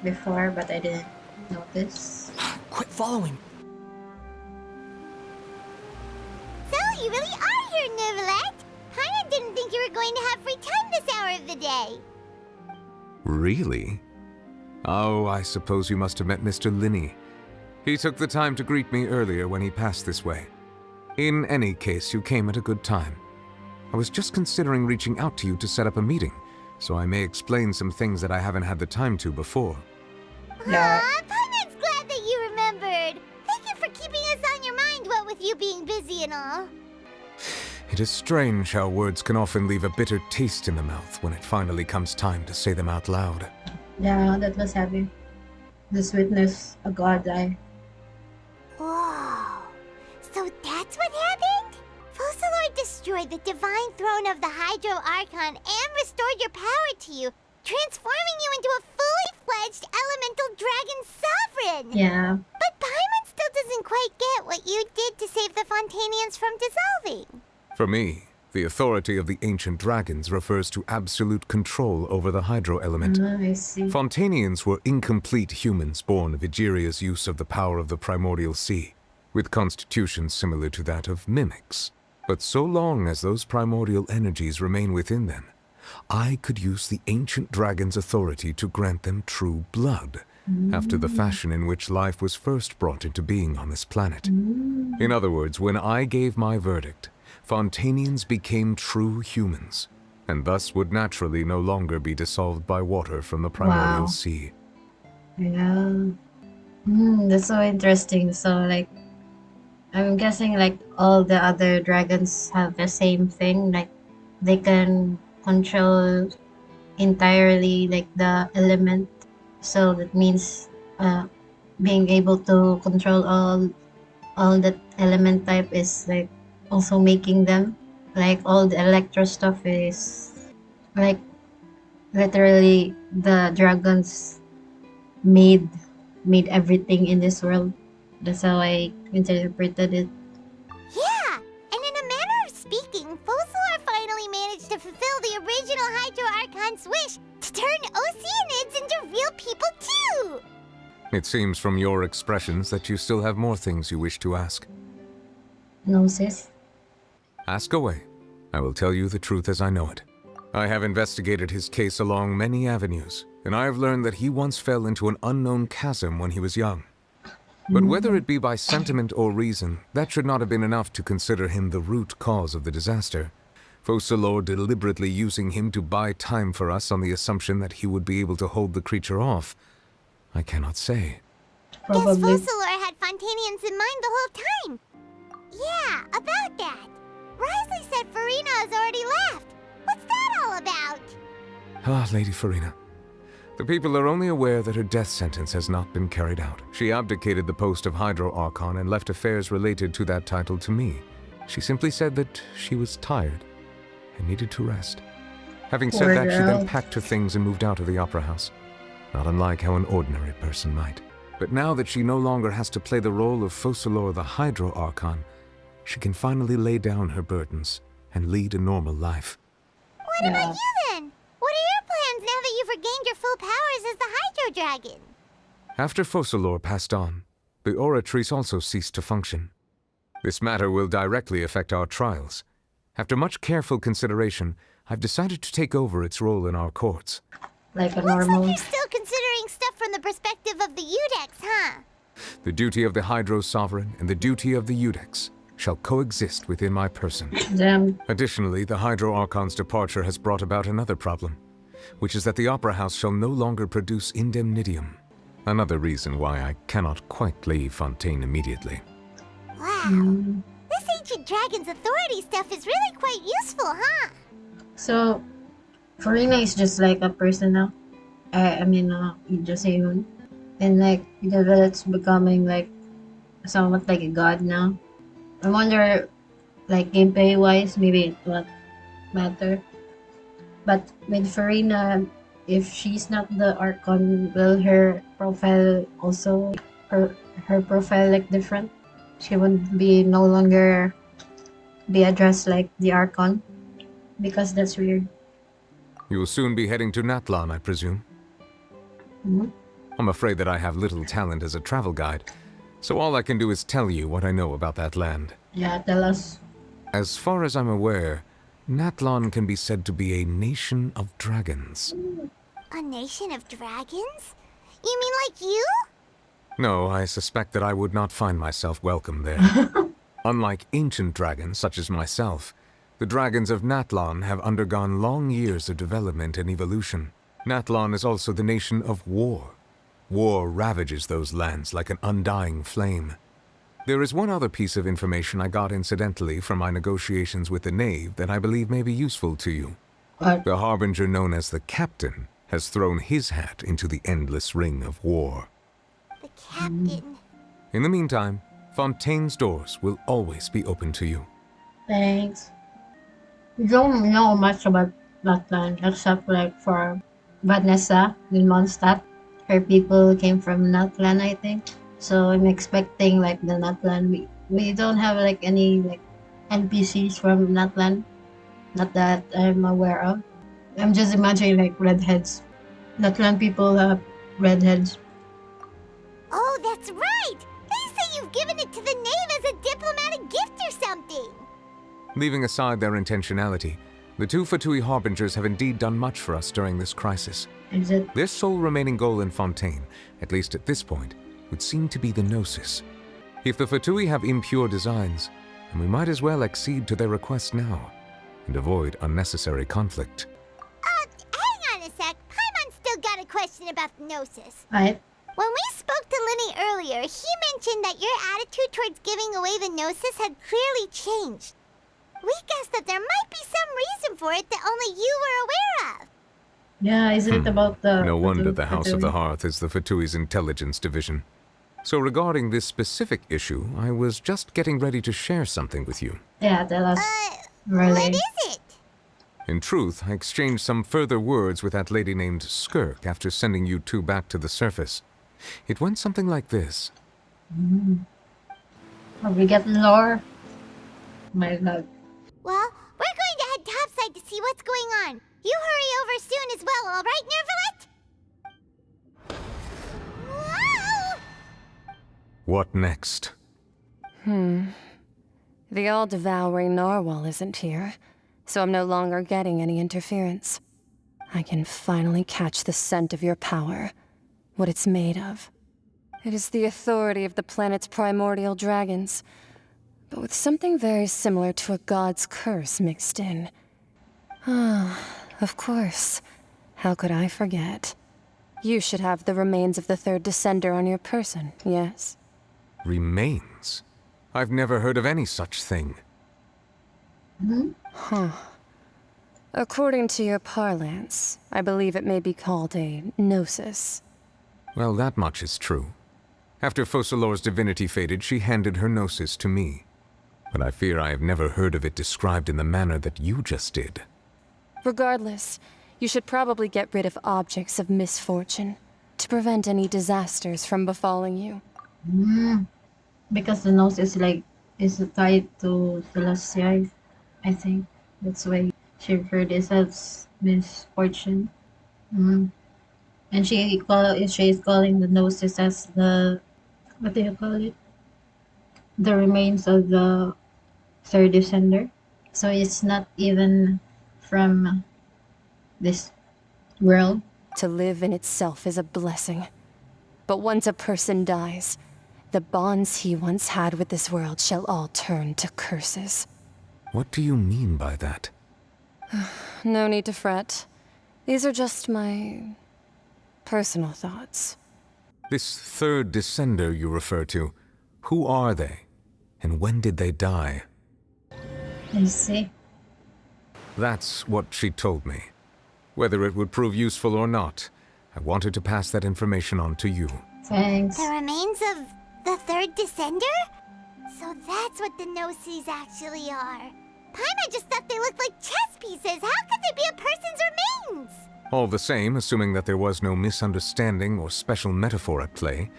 before, but I didn't notice. Quit following. So, you really are here, Neuvillette! Paimon didn't think you were going to have free time this hour of the day. Really? Oh, I suppose you must have met Mr. Linney. He took the time to greet me earlier when he passed this way. In any case, you came at a good time. I was just considering reaching out to you to set up a meeting, so I may explain some things that I haven't had the time to before. Yeah. Paimon's glad that you remembered. Thank you for keeping us on your mind, what with you being busy and all. It is strange how words can often leave a bitter taste in the mouth when it finally comes time to say them out loud. Yeah, that was heavy. This witness a god eye. Whoa. So that's what happened? Focalord destroyed the divine throne of the Hydro Archon and restored your power to you, transforming you into a fully fledged elemental dragon sovereign! Yeah. But Paimon still doesn't quite get what you did to save the Fontainians from dissolving. For me, the authority of the ancient dragons refers to absolute control over the hydro element. I see. Fontainians were incomplete humans born of Egeria's use of the power of the primordial sea, with constitutions similar to that of mimics. But so long as those primordial energies remain within them, I could use the ancient dragon's authority to grant them true blood, after the fashion in which life was first brought into being on this planet. In other words, when I gave my verdict, Fontainians became true humans, and thus would naturally no longer be dissolved by water from the primordial sea. Yeah. That's so interesting. So, like, I'm guessing, like, all the other dragons have the same thing. Like, they can control entirely, like, the element. So that means being able to control all that element type is, like, also making them. Like, all the electro stuff is, like, literally the dragons made everything in this world. That's how I interpreted it. Yeah, and in a manner of speaking, Focalor finally managed to fulfill the original Hydro Archon's wish to turn Oceanids into real people too! It seems from your expressions that you still have more things you wish to ask. No, sis. Ask away. I will tell you the truth as I know it. I have investigated his case along many avenues, and I have learned that he once fell into an unknown chasm when he was young. But whether it be by sentiment or reason, that should not have been enough to consider him the root cause of the disaster. Focalor deliberately using him to buy time for us on the assumption that he would be able to hold the creature off, I cannot say. Probably. Guess Focalor had Fontainians in mind the whole time. Yeah, about that. Risley said Furina has already left. What's that all about? Ah, Lady Furina. The people are only aware that her death sentence has not been carried out. She abdicated the post of Hydro Archon and left affairs related to that title to me. She simply said that she was tired and needed to rest. Having said that, she then packed her things and moved out of the Opera House. Not unlike how an ordinary person might. But now that she no longer has to play the role of Focalor the Hydro Archon, she can finally lay down her burdens and lead a normal life. What about you then? What are your plans now that you've regained your full powers as the Hydro Dragon? After Focalor passed on, the Oratrice also ceased to function. This matter will directly affect our trials. After much careful consideration, I've decided to take over its role in our courts. Like a Looks normal... like you're still considering stuff from the perspective of the Udex, huh? The duty of the Hydro Sovereign and the duty of the Udex shall coexist within my person. Damn. Additionally, the Hydro Archon's departure has brought about another problem, which is that the Opera House shall no longer produce indemnitium. Another reason why I cannot quite leave Fontaine immediately. Wow. This ancient dragon's authority stuff is really quite useful, huh? So, Furina is just like a person now. I mean, just a human. And like, it's becoming like somewhat like a god now. I wonder, like, gameplay-wise, maybe it won't matter. But with Furina, if she's not the Archon, will her profile also, her profile like different? She would be no longer be addressed like the Archon? Because that's weird. You will soon be heading to Natlan, I presume? I'm afraid that I have little talent as a travel guide, so all I can do is tell you what I know about that land. Yeah, tell us. As far as I'm aware, Natlan can be said to be a nation of dragons. A nation of dragons? You mean like you? No, I suspect that I would not find myself welcome there. Unlike ancient dragons such as myself, the dragons of Natlan have undergone long years of development and evolution. Natlan is also the nation of war. War ravages those lands like an undying flame. There is one other piece of information I got incidentally from my negotiations with the Knave that I believe may be useful to you. What? The Harbinger known as the Captain has thrown his hat into the endless ring of war. The Captain. In the meantime, Fontaine's doors will always be open to you. Thanks. We don't know much about Natlan except like for Vanessa in Mondstadt. Her people came from Natlan, I think. So I'm expecting like the Natlan. We don't have like any like NPCs from Natlan. Not that I'm aware of. I'm just imagining like redheads. Natlan people have redheads. Oh, that's right! They say you've given it to the Knave as a diplomatic gift or something! Leaving aside their intentionality, the two Fatui Harbingers have indeed done much for us during this crisis. Is it? Their sole remaining goal in Fontaine, at least at this point, would seem to be the Gnosis. If the Fatui have impure designs, then we might as well accede to their request now, and avoid unnecessary conflict. Hang on a sec. Paimon still got a question about the Gnosis. Right. When we spoke to Linny earlier, he mentioned that your attitude towards giving away the Gnosis had clearly changed. We guessed that there might be some reason for it that only you were aware of. Yeah, isn't it about the... No wonder the House of the Fatui? Hearth is the Fatui's intelligence division. So regarding this specific issue, I was just getting ready to share something with you. Yeah, tell us. What is it? In truth, I exchanged some further words with that lady named Skirk after sending you two back to the surface. It went something like this. Are we getting lore? My god. Well, we're going to head topside to see what's going on. You hurry over soon as well, all right, neuvillette? Whoa! What next? The all-devouring narwhal isn't here, so I'm no longer getting any interference. I can finally catch the scent of your power, what it's made of. It is the authority of the planet's primordial dragons, but with something very similar to a god's curse mixed in. Ah, of course. How could I forget? You should have the remains of the third descender on your person, yes? Remains? I've never heard of any such thing. Huh. According to your parlance, I believe it may be called a gnosis. Well, that much is true. After Focalor's divinity faded, she handed her gnosis to me. But I fear I have never heard of it described in the manner that you just did. Regardless, you should probably get rid of objects of misfortune to prevent any disasters from befalling you. Because the nose is tied to Celestia, I think. That's why she referred this as misfortune. And she is calling the gnosis as the, what do you call it? The remains of the third descender. So it's not even from this world. To live in itself is a blessing. But once a person dies, the bonds he once had with this world shall all turn to curses. What do you mean by that? No need to fret. These are just my personal thoughts. This third descender you refer to, who are they? And when did they die? I see. That's what she told me. Whether it would prove useful or not, I wanted to pass that information on to you. Thanks. The remains of the third descender? So that's what the Gnosis actually are. Paimon just thought they looked like chess pieces. How could they be a person's remains? All the same, assuming that there was no misunderstanding or special metaphor at play,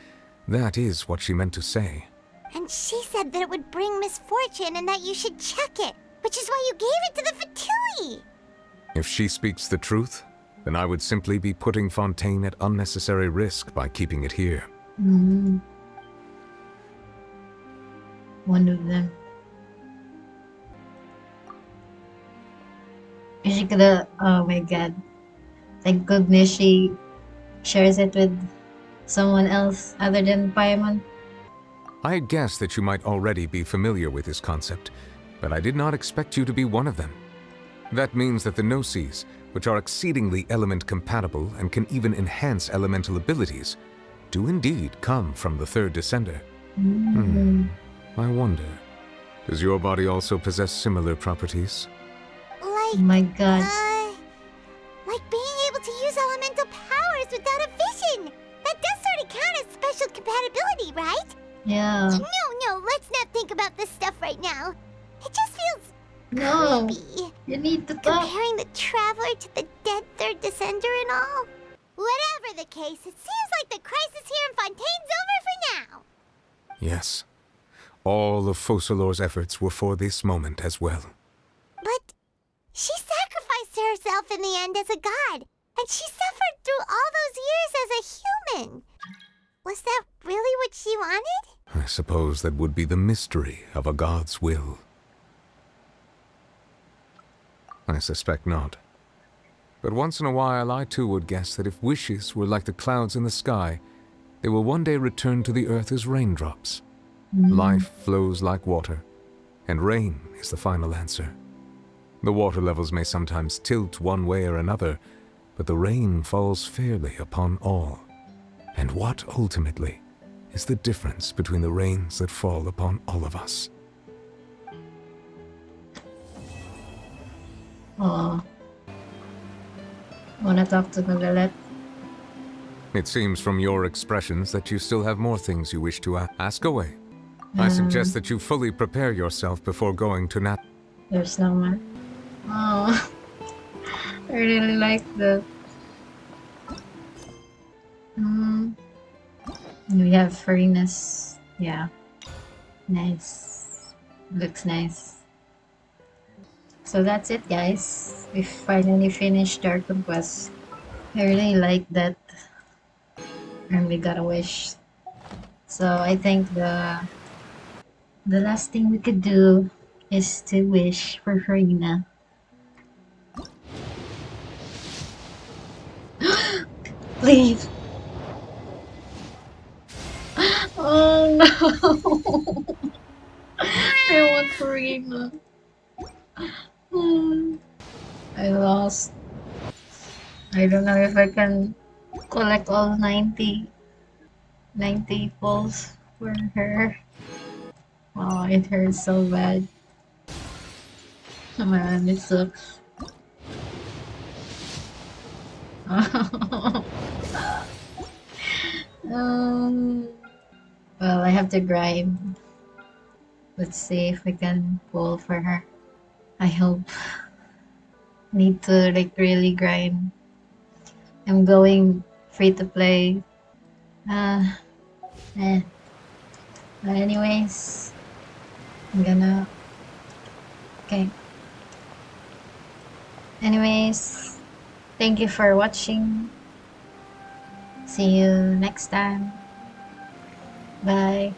that is what she meant to say. And she said that it would bring misfortune and that you should check it, which is why you gave it to the Fatui. If she speaks the truth, then I would simply be putting Fontaine at unnecessary risk by keeping it here. One of them. She could have, oh my god. Thank goodness she shares it with someone else other than Paimon. I had guessed that you might already be familiar with this concept, but I did not expect you to be one of them. That means that the Gnosis, which are exceedingly element-compatible and can even enhance elemental abilities, do indeed come from the third descender. I wonder, does your body also possess similar properties? Oh my god. Like being able to use elemental powers without a vision. That does sort of count as special compatibility, right? Yeah. No, let's not think about this stuff right now. It just feels creepy. You need to talk. Comparing the Traveler to the dead third descender and all. Whatever the case, it seems like the crisis here in Fontaine's over for now. Yes. All of Focalor's efforts were for this moment as well. But she sacrificed herself in the end as a god, and she suffered through all those years as a human. Was that really what she wanted? I suppose that would be the mystery of a god's will. I suspect not. But once in a while, I too would guess that if wishes were like the clouds in the sky, they will one day return to the earth as raindrops. Life flows like water, and rain is the final answer. The water levels may sometimes tilt one way or another, but the rain falls fairly upon all. And what, ultimately, is the difference between the rains that fall upon all of us? Oh. Wanna talk to neuvillette? It seems from your expressions that you still have more things you wish to ask away. I suggest that you fully prepare yourself before going to Nat. There's no more. Oh. I really like that. We have Furina's. Yeah. Nice. Looks nice. So that's it, guys. We finally finished our conquest. I really like that. And we got a wish. So I think the last thing we could do is to wish for Furina. Please. Oh no. I want Furina. I lost. I don't know if I can collect all 90 balls for her. Oh, it hurts so bad. Oh man, it sucks. Well, I have to grind. Let's see if I can pull for her. I hope. Need to like really grind. I'm going free to play. But anyways, I'm gonna. Okay. Anyways, thank you for watching. See you next time. Bye.